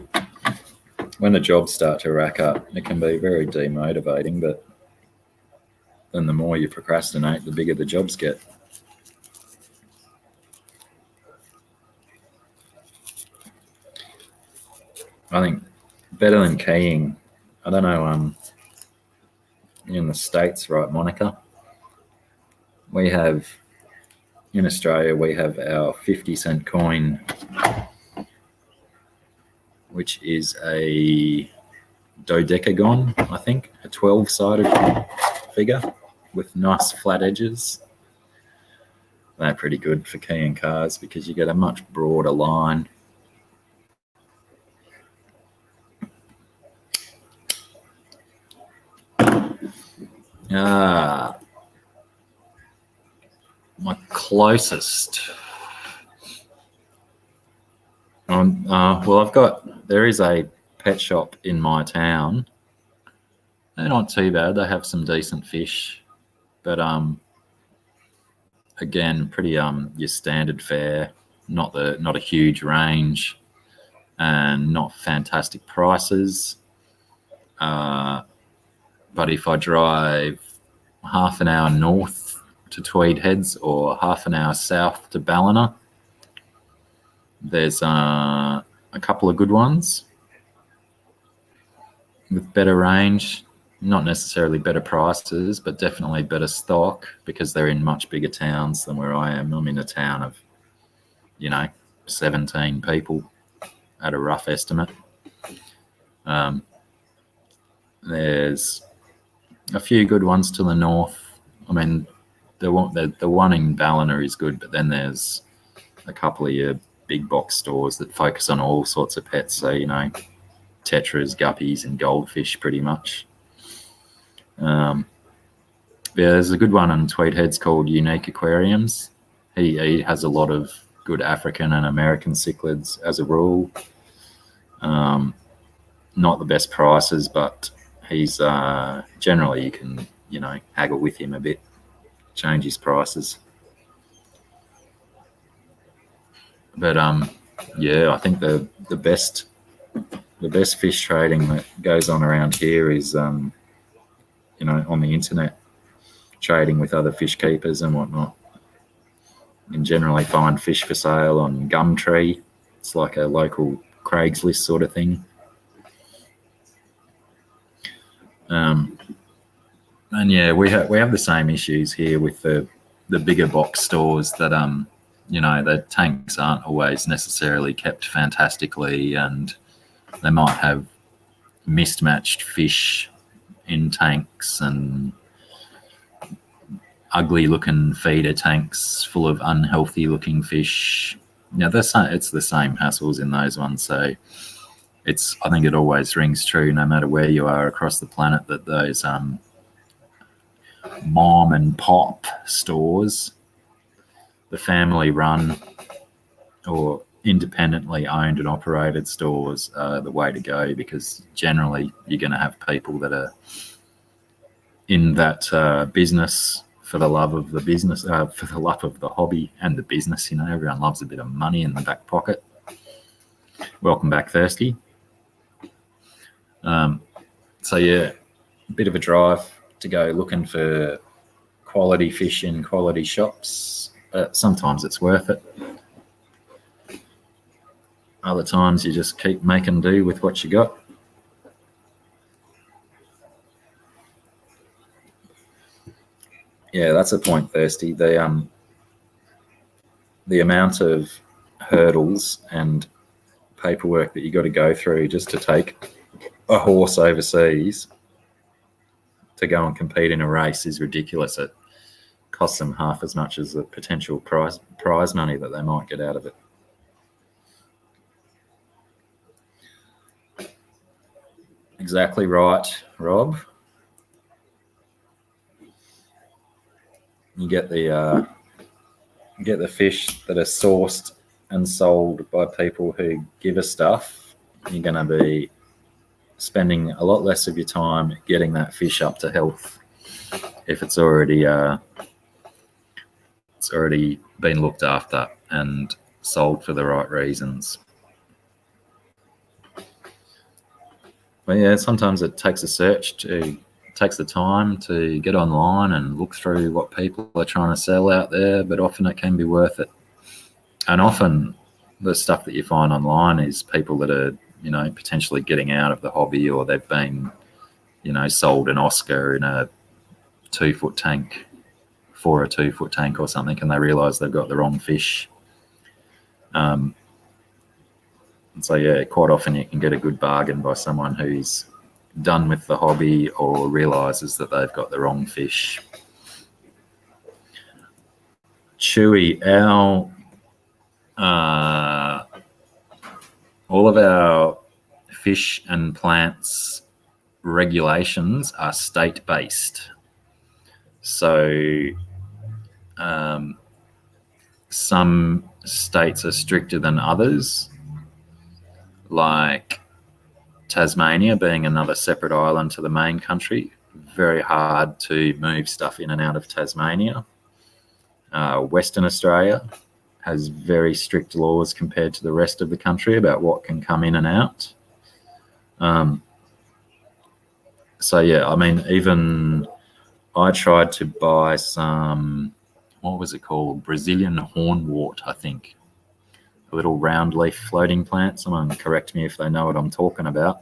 when the jobs start to rack up, it can be very demotivating, but then the more you procrastinate, the bigger the jobs get. I think better than keying, I don't know, in the States, right, Monica? We have, in Australia, we have our 50-cent coin, which is a dodecagon, I think, a 12-sided figure with nice flat edges. They're pretty good for keying cars because you get a much broader line. My closest. Well, there is a pet shop in my town. They're not too bad. They have some decent fish, but again, pretty your standard fare. Not a huge range, and not fantastic prices. But if I drive half an hour north to Tweed Heads or half an hour south to Ballina, there's a couple of good ones with better range, not necessarily better prices, but definitely better stock because they're in much bigger towns than where I am. I'm in a town of, 17 people at a rough estimate. There's a few good ones to the north. I mean, the one in Ballina is good, but then there's a couple of your big box stores that focus on all sorts of pets. So, tetras, guppies, and goldfish pretty much. There's a good one in Tweed Heads called Unique Aquariums. He has a lot of good African and American cichlids as a rule. Not the best prices, but he's generally you can haggle with him a bit, change his prices. But I think the best fish trading that goes on around here is on the internet, trading with other fish keepers and whatnot. You can generally find fish for sale on Gumtree. It's like a local Craigslist sort of thing. And we have the same issues here with the bigger box stores that the tanks aren't always necessarily kept fantastically, and they might have mismatched fish in tanks and ugly looking feeder tanks full of unhealthy looking fish. It's the same hassles in those ones. So I think it always rings true no matter where you are across the planet that those mom and pop stores, the family run or independently owned and operated stores are the way to go, because generally you're going to have people that are in that business for the love of the business, for the love of the hobby and the business. Everyone loves a bit of money in the back pocket. Welcome back, Thirsty. A bit of a drive to go looking for quality fish in quality shops. Sometimes it's worth it. Other times you just keep making do with what you got. Yeah, that's a point, Thirsty. The amount of hurdles and paperwork that you got to go through just to take a horse overseas to go and compete in a race is ridiculous. It costs them half as much as the potential prize money that they might get out of it. Exactly right, Rob. You get the fish that are sourced and sold by people who give a stuff. You're going to be spending a lot less of your time getting that fish up to health if it's already been looked after and sold for the right reasons. But yeah, sometimes it takes takes the time to get online and look through what people are trying to sell out there, but often it can be worth it. And often the stuff that you find online is people that are, potentially getting out of the hobby, or they've been, sold an Oscar in a 2-foot tank for a 2-foot tank or something, and they realise they've got the wrong fish. And so, yeah, quite often you can get a good bargain by someone who's done with the hobby or realises that they've got the wrong fish. Chewy, all of our fish and plants regulations are state-based. So some states are stricter than others, like Tasmania being another separate island to the main country. Very hard to move stuff in and out of Tasmania. Western Australia has very strict laws compared to the rest of the country about what can come in and out. So yeah, I mean, even I tried to buy some, what was it called? Brazilian hornwort, I think. A little round leaf floating plant. Someone correct me if they know what I'm talking about.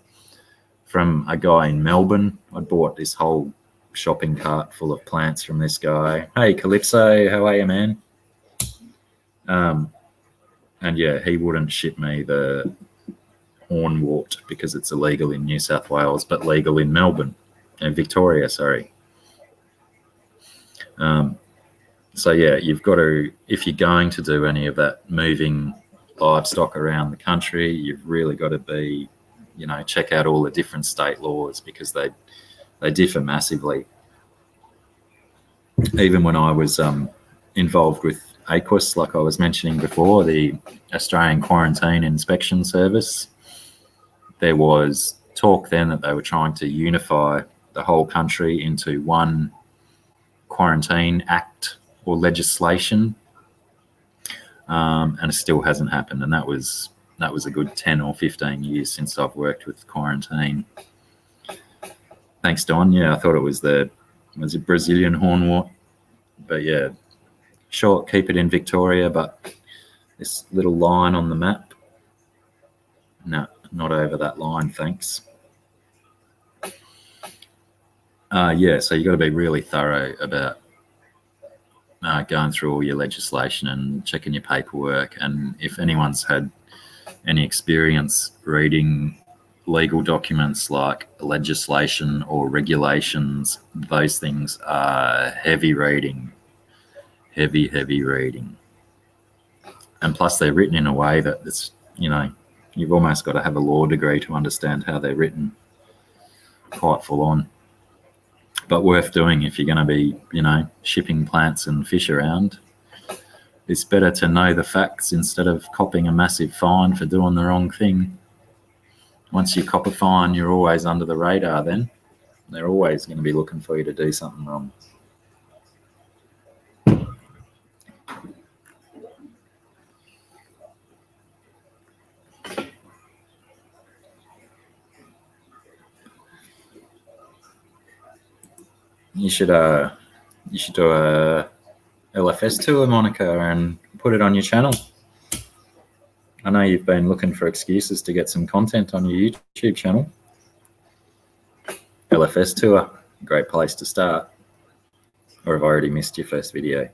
From a guy in Melbourne. I bought this whole shopping cart full of plants from this guy. Hey, Calypso, how are you, man? And yeah, he wouldn't ship me the hornwort because it's illegal in New South Wales, but legal in Melbourne, in Victoria, sorry. So yeah, you've got to, if you're going to do any of that moving livestock around the country, you've really got to be, check out all the different state laws because they differ massively. Even when I was involved with AQUIS, like I was mentioning before, the Australian Quarantine Inspection Service, there was talk then that they were trying to unify the whole country into one quarantine act or legislation, and it still hasn't happened. And that was a good 10 or 15 years since I've worked with quarantine. Thanks, Don. Yeah, I thought it was Brazilian hornwort, but yeah, sure, keep it in Victoria, but this little line on the map, no, not over that line, thanks. Yeah, so you've got to be really thorough about going through all your legislation and checking your paperwork. And if anyone's had any experience reading legal documents like legislation or regulations, those things are heavy reading, heavy reading. And plus they're written in a way that it's, you've almost got to have a law degree to understand how they're written. Quite full on. But worth doing if you're going to be, shipping plants and fish around. It's better to know the facts instead of copping a massive fine for doing the wrong thing. Once you cop a fine, you're always under the radar then. They're always going to be looking for you to do something wrong. You should do a LFS tour, Monica, and put it on your channel. I know you've been looking for excuses to get some content on your YouTube channel. LFS tour, great place to start. Or have I already missed your first video?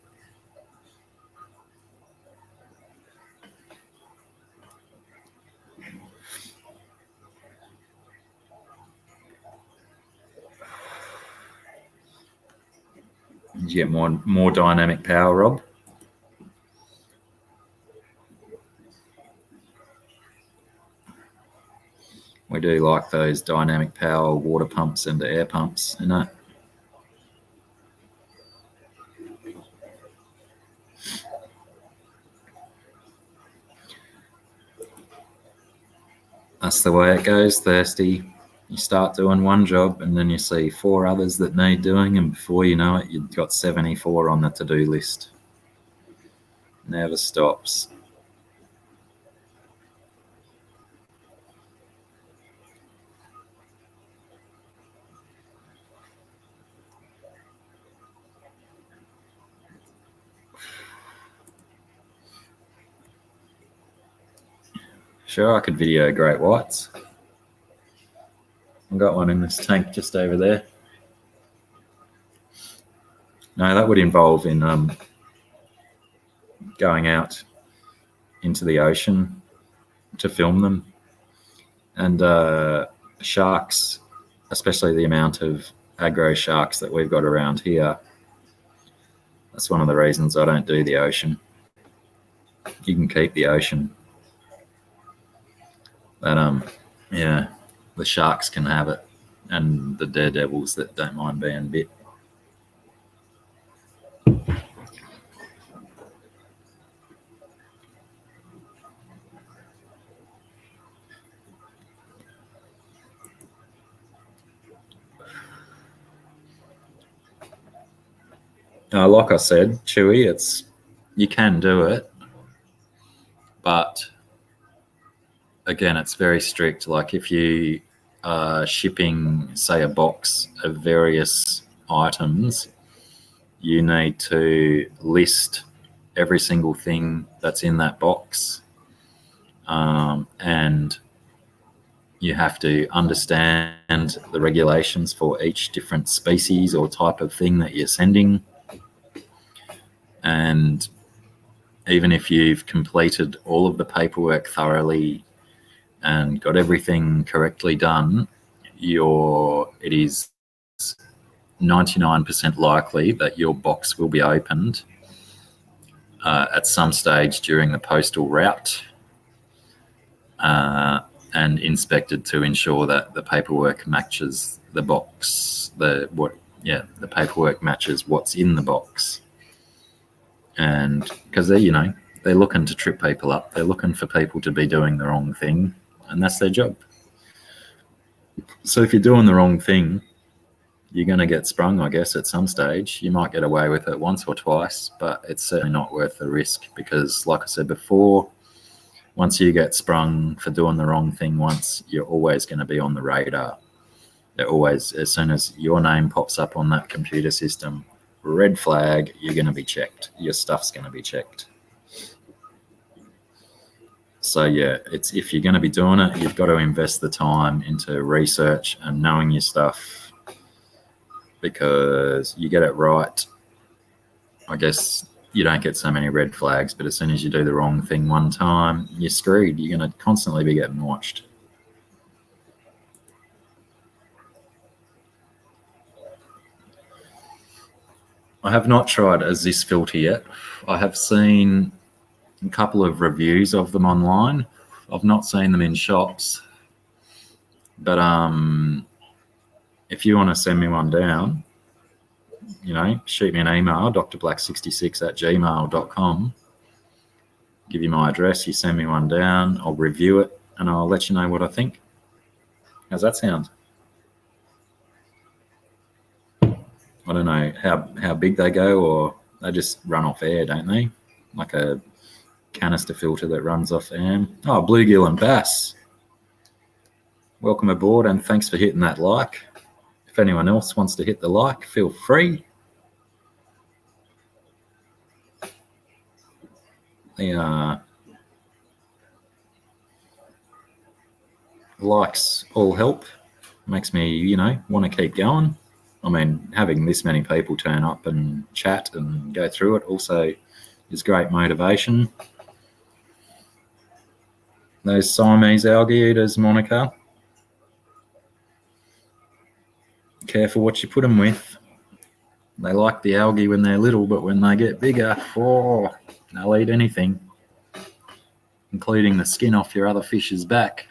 Did you get more dynamic power, Rob? We do like those dynamic power water pumps and air pumps, That's the way it goes, Thirsty. You start doing one job and then you see 4 others that need doing, and before you know it, you've got 74 on the to-do list. Never stops. Sure, I could video great whites. I've got one in this tank just over there. No, that would involve in going out into the ocean to film them. And sharks, especially the amount of aggro sharks that we've got around here, that's one of the reasons I don't do the ocean. You can keep the ocean. But yeah, the sharks can have it, and the daredevils that don't mind being bit. Like I said, Chewy, you can do it, but again, it's very strict. Like if you are shipping, say, a box of various items, you need to list every single thing that's in that box, and you have to understand the regulations for each different species or type of thing that you're sending. And even if you've completed all of the paperwork thoroughly and got everything correctly done, it is 99% likely that your box will be opened at some stage during the postal route and inspected to ensure that the paperwork matches the box. The paperwork matches what's in the box. And because they're looking to trip people up, they're looking for people to be doing the wrong thing, and that's their job. So if you're doing the wrong thing, you're going to get sprung, I guess, at some stage. You might get away with it once or twice, but it's certainly not worth the risk because, like I said before, once you get sprung for doing the wrong thing once, you're always going to be on the radar. They're always, as soon as your name pops up on that computer system, red flag, you're going to be checked. Your stuff's going to be checked. So yeah, if you're going to be doing it, you've got to invest the time into research and knowing your stuff, because you get it right, I guess you don't get so many red flags, but as soon as you do the wrong thing one time, you're screwed. You're going to constantly be getting watched. I have not tried a Zis filter yet. I have seen a couple of reviews of them online. I've not seen them in shops. But if you want to send me one down, shoot me an email, drblack66@gmail.com. Give you my address, you send me one down, I'll review it, and I'll let you know what I think. How's that sound? I don't know how big they go, or they just run off air, don't they? Like a canister filter that runs off air. Oh, bluegill and bass. Welcome aboard, and thanks for hitting that like. If anyone else wants to hit the like, feel free. The likes all help. Makes me, want to keep going. I mean, having this many people turn up and chat and go through it also is great motivation. Those Siamese algae eaters, Monica. Careful what you put them with. They like the algae when they're little, but when they get bigger, they'll eat anything, including the skin off your other fish's back.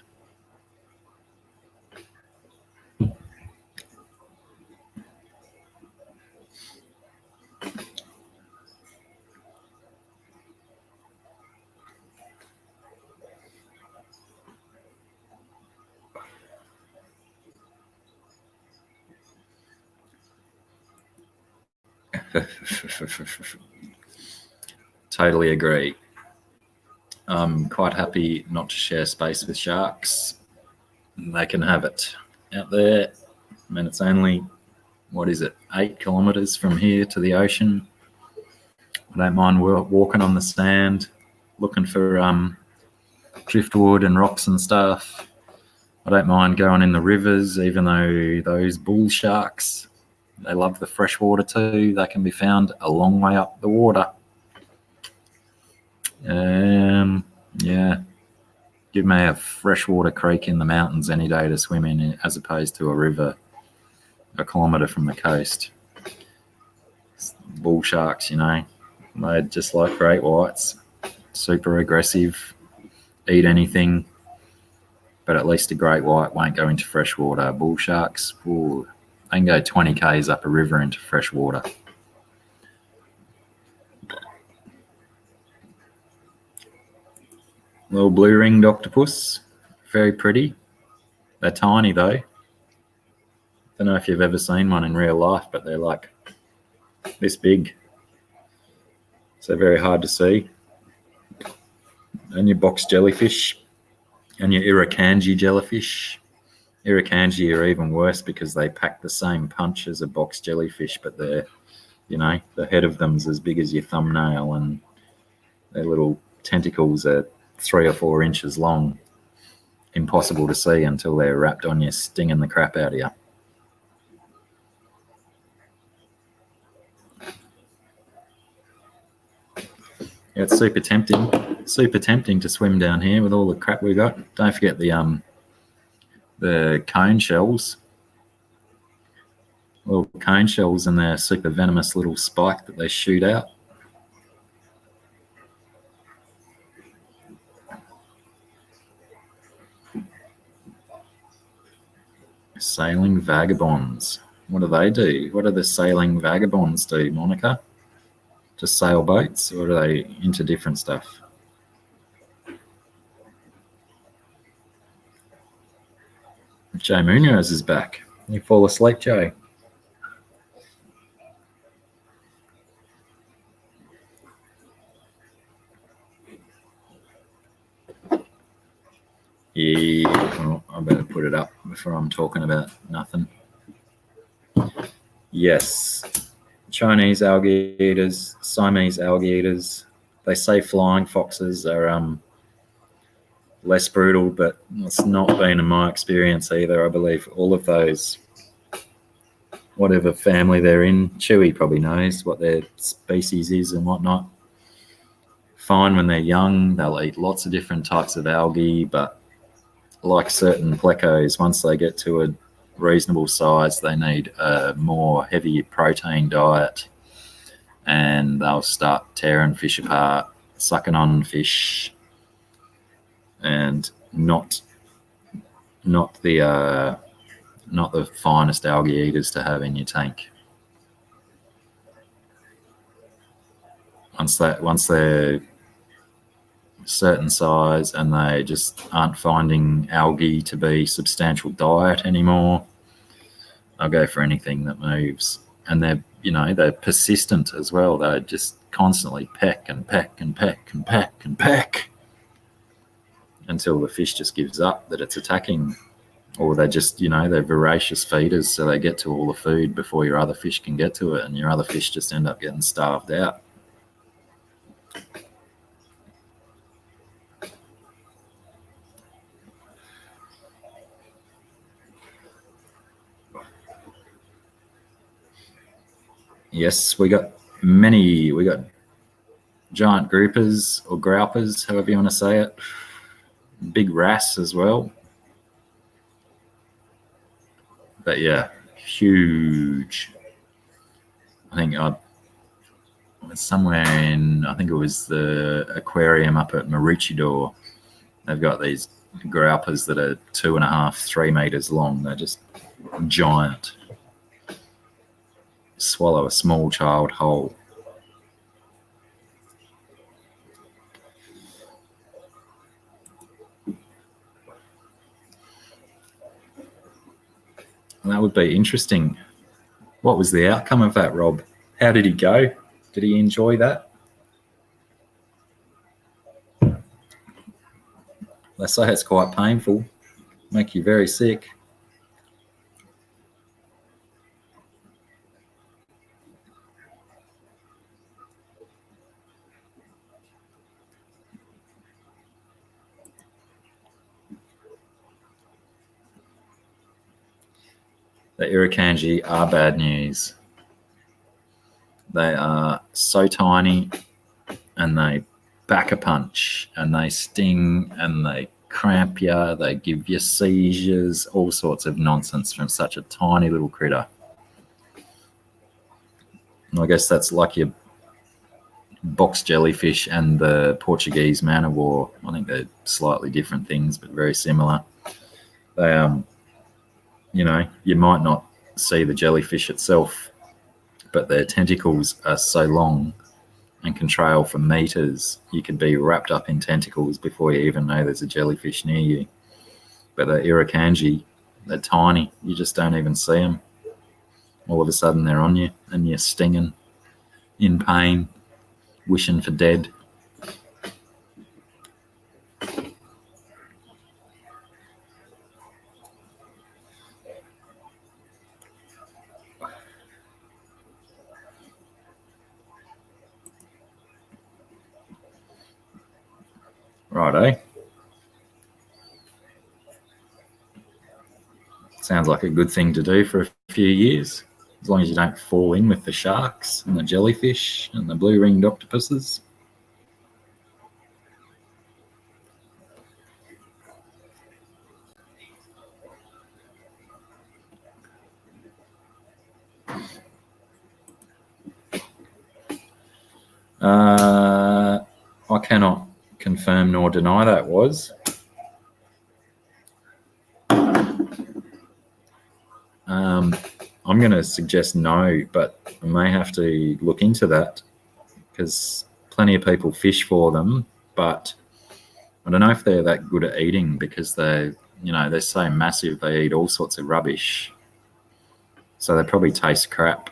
Totally agree. I'm quite happy not to share space with sharks. They can have it out there. I mean, it's only, 8 kilometers from here to the ocean. I don't mind walking on the sand, looking for driftwood and rocks and stuff. I don't mind going in the rivers, even though those bull sharks, they love the fresh water too. They can be found a long way up the water. Yeah, give me a freshwater creek in the mountains any day to swim in, as opposed to a river a kilometre from the coast. Bull sharks, they're just like great whites, super aggressive, eat anything. But at least a great white won't go into fresh water. Bull sharks, ooh, they can go 20 k's up a river into fresh water. Little blue-ringed octopus, very pretty. They're tiny though. Don't know if you've ever seen one in real life, but they're like this big. So very hard to see. And your box jellyfish and your irukandji jellyfish. Irukandji are even worse because they pack the same punch as a box jellyfish, but they're, the head of them's as big as your thumbnail and their little tentacles are 3 or 4 inches long. Impossible to see until they're wrapped on you, stinging the crap out of you. Yeah, it's super tempting to swim down here with all the crap we got. Don't forget the cone shells. Little cone shells and their super venomous little spike that they shoot out. Sailing vagabonds. What do they do? What do the sailing vagabonds do, Monica? Just sail boats, or are they into different stuff? Joe Munoz is back. You fall asleep, Joe? Yeah, well, I better put it up before I'm talking about nothing. Yes, Chinese algae eaters, Siamese algae eaters. They say flying foxes are less brutal, but it's not been in my experience either. I believe all of those, whatever family they're in, Chewy probably knows what their species is and whatnot. Fine when they're young, they'll eat lots of different types of algae, but like certain plecos, once they get to a reasonable size, they need a more heavy protein diet, and they'll start tearing fish apart, sucking on fish, and not the finest algae eaters to have in your tank. Once they're certain size and they just aren't finding algae to be substantial diet anymore, I'll go for anything that moves. And they're persistent as well. They just constantly peck and peck and peck and peck and peck until the fish just gives up that it's attacking, or they just, they're voracious feeders, so they get to all the food before your other fish can get to it, and your other fish just end up getting starved out. Yes, we got giant groupers or groupers, however you want to say it. Big wrasse as well. But yeah, huge. I think somewhere in, I think it was the aquarium up at Maroochydore, they've got these groupers that are 2.5, 3 meters long. They're just giant. Swallow a small child whole. That would be interesting. What was the outcome of that, Rob? How did he go? Did he enjoy that? They say it's quite painful, make you very sick. The irukandji are bad news. They are so tiny, and they back a punch, and they sting, and they cramp you, they give you seizures, all sorts of nonsense from such a tiny little critter. And I guess that's like your box jellyfish and the Portuguese man of war. I think they're slightly different things, but very similar. They, you know, you might not see the jellyfish itself, but their tentacles are so long and can trail for meters. You could be wrapped up in tentacles before you even know there's a jellyfish near you. But the irukandji, they're tiny. You just don't even see them. All of a sudden they're on you and you're stinging, in pain, wishing for dead. Righto. Sounds like a good thing to do for a few years, as long as you don't fall in with the sharks and the jellyfish and the blue-ringed octopuses. I cannot confirm nor deny that was. I'm going to suggest no, but I may have to look into that because plenty of people fish for them, but I don't know if they're that good at eating because they're so massive, they eat all sorts of rubbish. So they probably taste crap.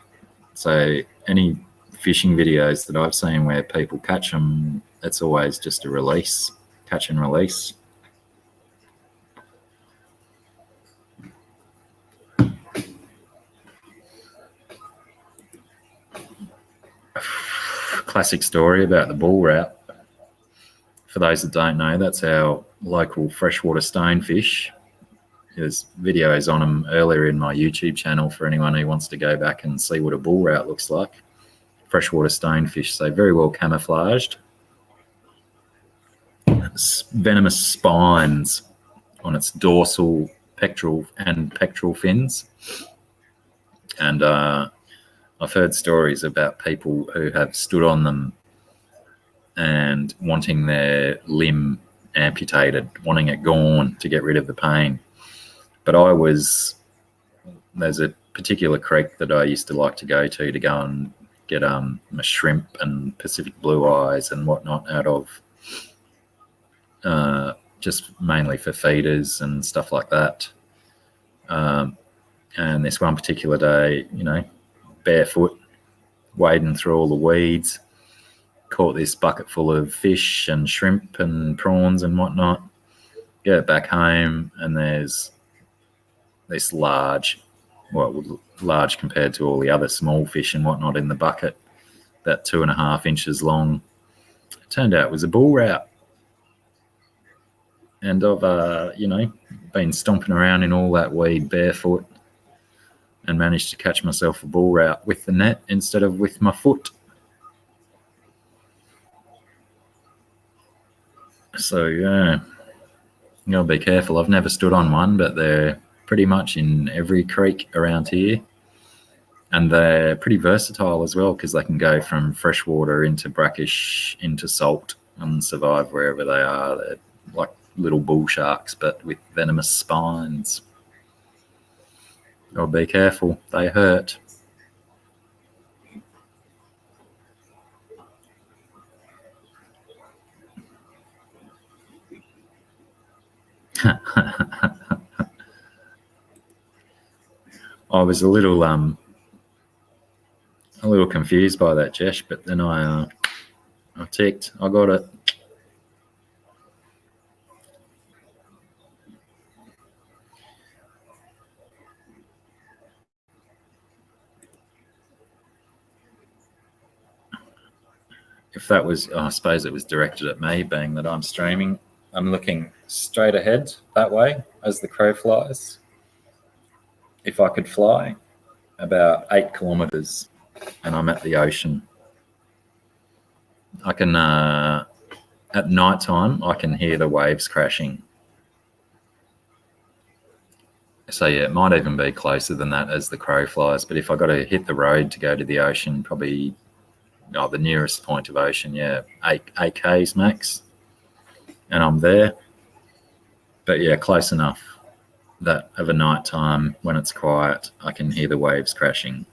So any fishing videos that I've seen where people catch them, it's always just a release, catch and release. Classic story about the bull route. For those that don't know, that's our local freshwater stonefish. There's videos on them earlier in my YouTube channel for anyone who wants to go back and see what a bull route looks like. Freshwater stonefish, so very well camouflaged. Venomous spines on its dorsal, pectoral fins. And I've heard stories about people who have stood on them and wanting their limb amputated, wanting it gone to get rid of the pain. But there's a particular creek that I used to like to go and get my shrimp and Pacific blue eyes and whatnot out of, just mainly for feeders and stuff like that. And this one particular day, barefoot, wading through all the weeds, caught this bucket full of fish and shrimp and prawns and whatnot. Get it back home, and there's this large compared to all the other small fish and whatnot in the bucket, about 2.5 inches long. It turned out it was a bull route. And I've, been stomping around in all that weed barefoot and managed to catch myself a bull route with the net instead of with my foot. So, yeah, you gotta be careful. I've never stood on one, but they're pretty much in every creek around here. And they're pretty versatile as well because they can go from freshwater into brackish into salt and survive wherever they are. They're like little bull sharks, but with venomous spines. Oh, be careful, they hurt. I was a little confused by that, Jesh, but then I ticked. I got it. If that was, I suppose it was directed at me, being that I'm streaming. I'm looking straight ahead that way as the crow flies. if I could fly about 8 kilometers and I'm at the ocean, I can, at night time, I can hear the waves crashing. So yeah, it might even be closer than that as the crow flies. But if I got to hit the road to go to the ocean, probably the nearest point of ocean, yeah, 8 k's max, and I'm there. But yeah, close enough that of a night time when it's quiet, I can hear the waves crashing.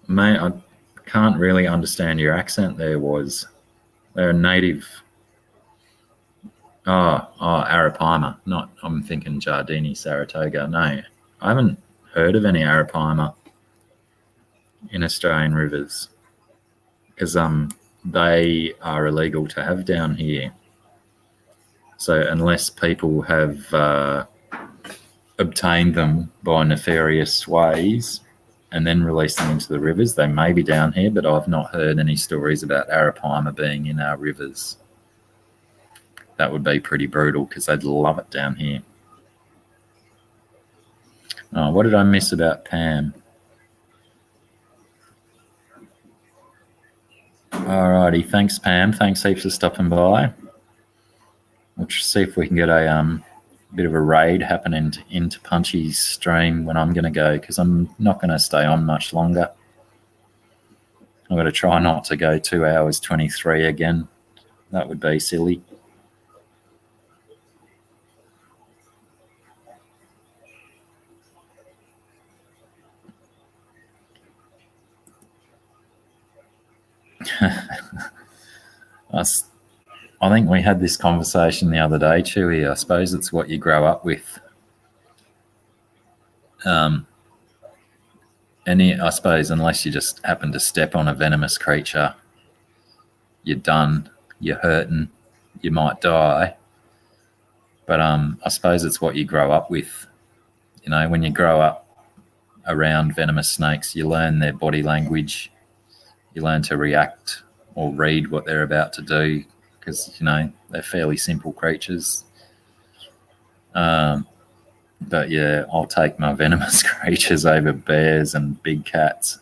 Mate, I can't really understand your accent there. They're a native. Oh, Arapaima. Not, I'm thinking Giardini, Saratoga. No, I haven't heard of any Arapaima in Australian rivers because they are illegal to have down here. So unless people have obtained them by nefarious ways and then released them into the rivers, they may be down here, but I've not heard any stories about Arapaima being in our rivers. That would be pretty brutal because they'd love it down here. Oh, what did I miss about Pam? Alrighty, thanks Pam. Thanks heaps for stopping by. We'll see if we can get a bit of a raid happening into Punchy's stream when I'm going to go, because I'm not going to stay on much longer. I'm going to try not to go 2 hours 23 again. That would be silly. I think we had this conversation the other day, Chewy. I suppose it's what you grow up with. I suppose unless you just happen to step on a venomous creature, you're done, you're hurting, you might die. But I suppose it's what you grow up with. You know, when you grow up around venomous snakes, you learn their body language, you learn to react or read what they're about to do, because, you know, they're fairly simple creatures. But yeah, I'll take my venomous creatures over bears and big cats.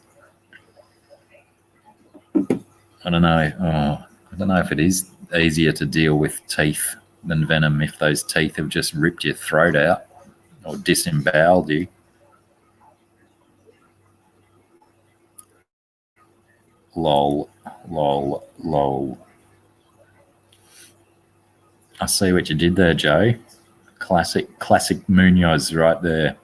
I don't know. I don't know if it is easier to deal with teeth than venom if those teeth have just ripped your throat out or disemboweled you. Lol, lol, lol. I see what you did there, Joe. Classic Munoz right there.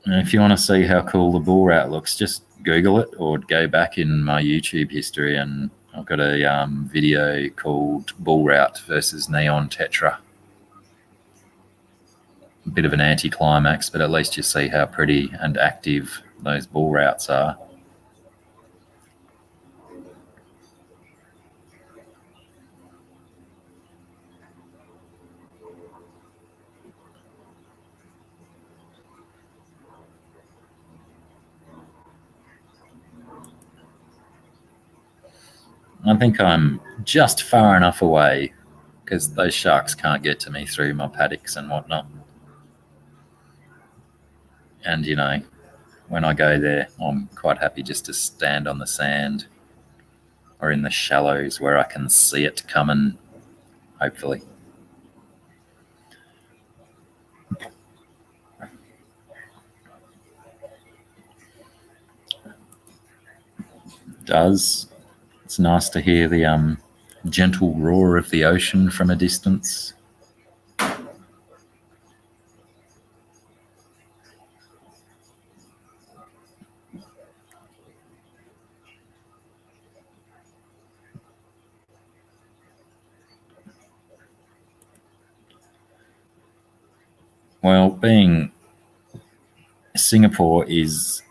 And if you want to see how cool the bull rat looks, just Google it or go back in my YouTube history, and I've got a video called Bull Rat versus Neon Tetra. A bit of an anticlimax, but at least you see how pretty and active those bull rats are. I think I'm just far enough away because those sharks can't get to me through my paddocks and whatnot. And, you know, when I go there, I'm quite happy just to stand on the sand or in the shallows where I can see it coming, hopefully. It's nice to hear the gentle roar of the ocean from a distance. Well, being Singapore is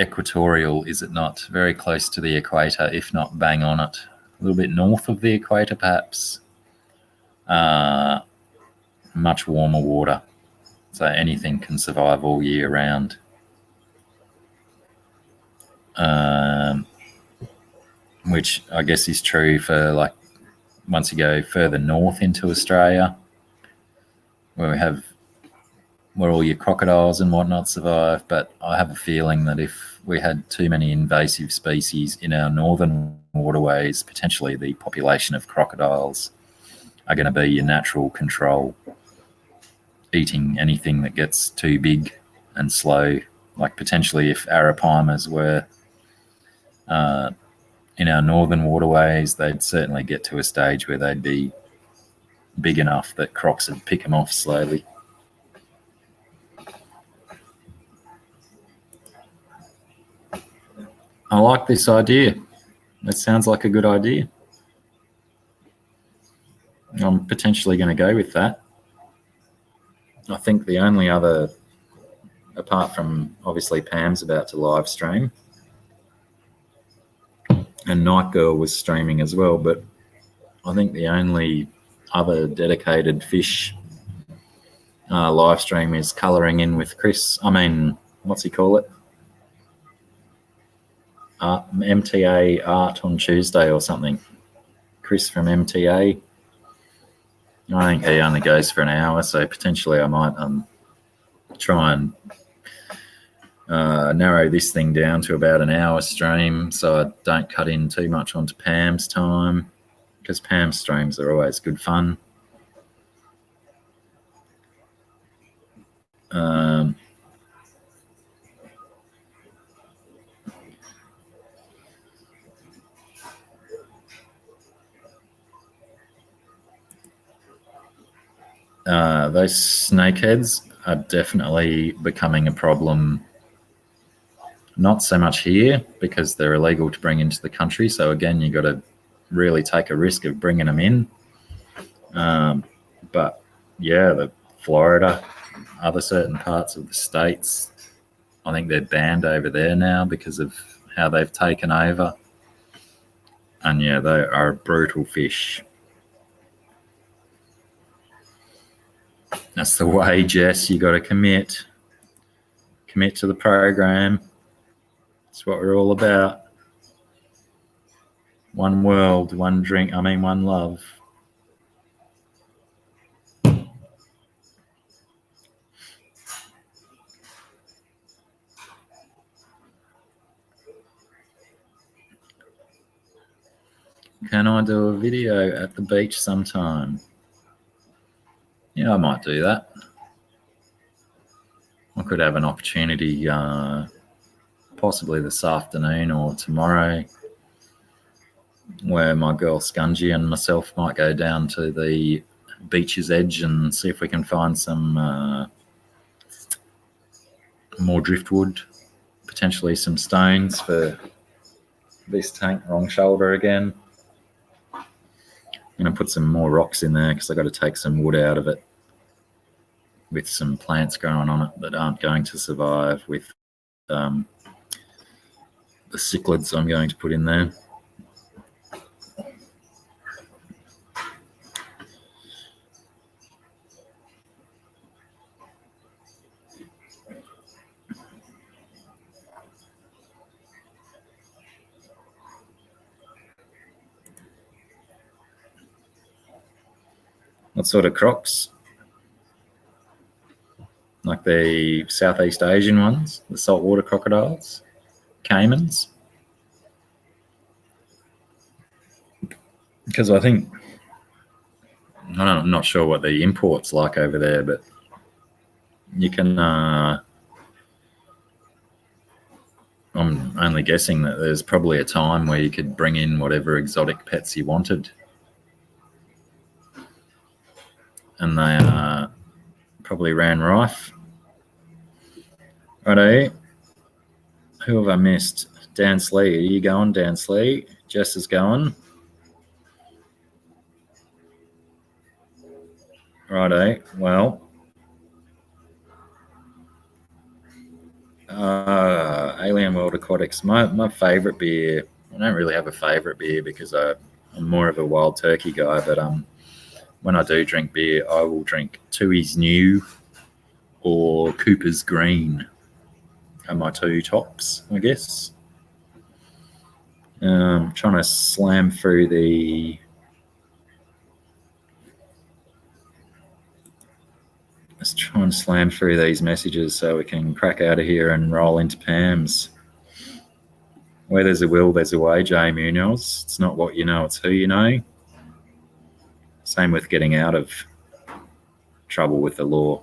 equatorial, is it not? Very close to the equator, if not bang on it. A little bit north of the equator, perhaps. Much warmer water, so anything can survive all year round. Which I guess is true for, like, once you go further north into Australia, where all your crocodiles and whatnot survive. But I have a feeling that if we had too many invasive species in our northern waterways, potentially the population of crocodiles are going to be your natural control, eating anything that gets too big and slow. Like, potentially if arapaimas were in our northern waterways, they'd certainly get to a stage where they'd be big enough that crocs would pick them off slowly. I like this idea. That sounds like a good idea. I'm potentially going to go with that. I think the only other, apart from obviously Pam's about to live stream, and Night Girl was streaming as well, but I think the only other dedicated fish live stream is Colouring In with Chris. I mean, what's he call it? MTA Art on Tuesday or something. Chris from MTA. I think he only goes for an hour, so potentially I might try and narrow this thing down to about an hour stream, so I don't cut in too much onto Pam's time, because Pam's streams are always good fun. Those snakeheads are definitely becoming a problem. Not so much here, because they're illegal to bring into the country. So again, you got to really take a risk of bringing them in. But yeah, the Florida, other certain parts of the states, I think they're banned over there now because of how they've taken over. And yeah, they are a brutal fish. That's the way, Jess. You got to commit to the program. That's what we're all about. One world, one drink. I mean, one love. Can I do a video at the beach sometime? Yeah, I might do that. I could have an opportunity possibly this afternoon or tomorrow, where my girl Scungy and myself might go down to the beach's edge and see if we can find some more driftwood, potentially some stones for this tank. Wrong shoulder again. I'm going to put some more rocks in there because I've got to take some wood out of it, with some plants growing on it that aren't going to survive with the cichlids I'm going to put in there. What sort of crocs? Like the Southeast Asian ones, the saltwater crocodiles, caimans? Because I think, I'm not sure what the import's like over there, but you can, I'm only guessing that there's probably a time where you could bring in whatever exotic pets you wanted. And they probably ran rife. Righto. Who have I missed? Dan Slee. Are you going, Dan Slee? Jess is going. Righto. Well, Alien World Aquatics. My favourite beer, I don't really have a favourite beer because I'm more of a wild turkey guy, but when I do drink beer, I will drink Tooheys New or Cooper's Green are my two tops, I guess. Trying to slam through the... Let's try and slam through these messages so we can crack out of here and roll into Pam's. Where there's a will, there's a way, Jay Munoz. It's not what you know, it's who you know. Same with getting out of trouble with the law.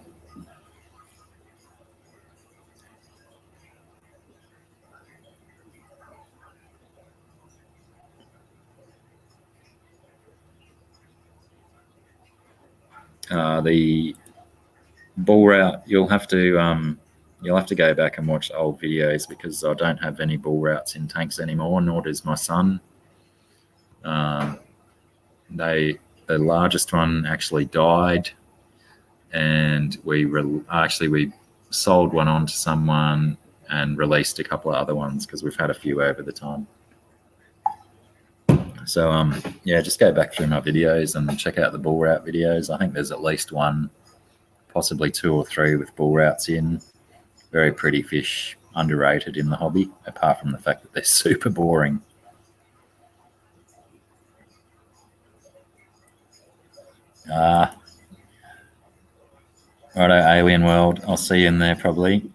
The bull route, you'll have to go back and watch old videos because I don't have any bull routes in tanks anymore, nor does my son. The largest one actually died, and we sold one on to someone and released a couple of other ones because we've had a few over the time. So yeah, just go back through my videos and check out the bull route videos. I think there's at least one, possibly two or three with bull routes in. Very pretty fish, underrated in the hobby, apart from the fact that they're super boring. Righto, Alien World. I'll see you in there probably.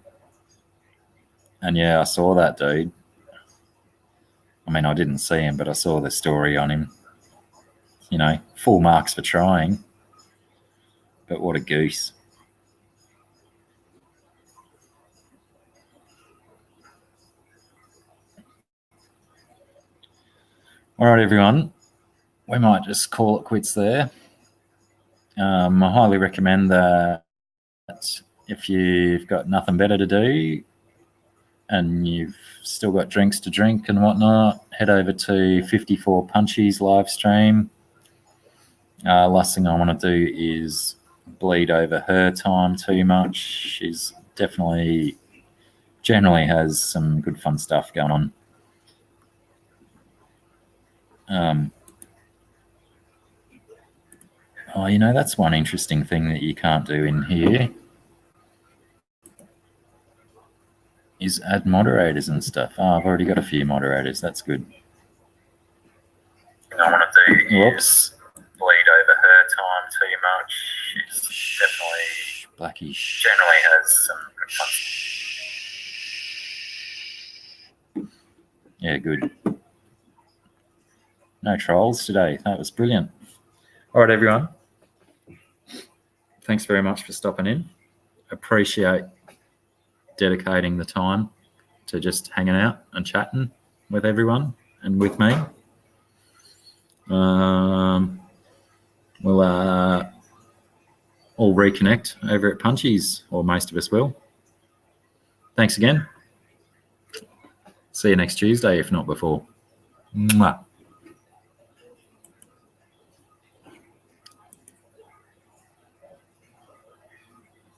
And yeah, I saw that dude. I mean, I didn't see him, but I saw the story on him. You know, full marks for trying. But what a goose. All right, everyone. We might just call it quits there. I highly recommend that if you've got nothing better to do and you've still got drinks to drink and whatnot, head over to 54 Punchy's live stream. Last thing I want to do is bleed over her time too much. She's generally has some good fun stuff going on. Oh, you know, that's one interesting thing that you can't do in here is add moderators and stuff. Oh, I've already got a few moderators. That's good. I want to do whoops. Bleed over her time too much. She's definitely Blacky generally has some good fun. Yeah, good. No trolls today. That was brilliant. All right, everyone. Thanks very much for stopping in. Appreciate dedicating the time to just hanging out and chatting with everyone and with me. We'll all reconnect over at Punchy's, or most of us will. Thanks again. See you next Tuesday, if not before. Mwah.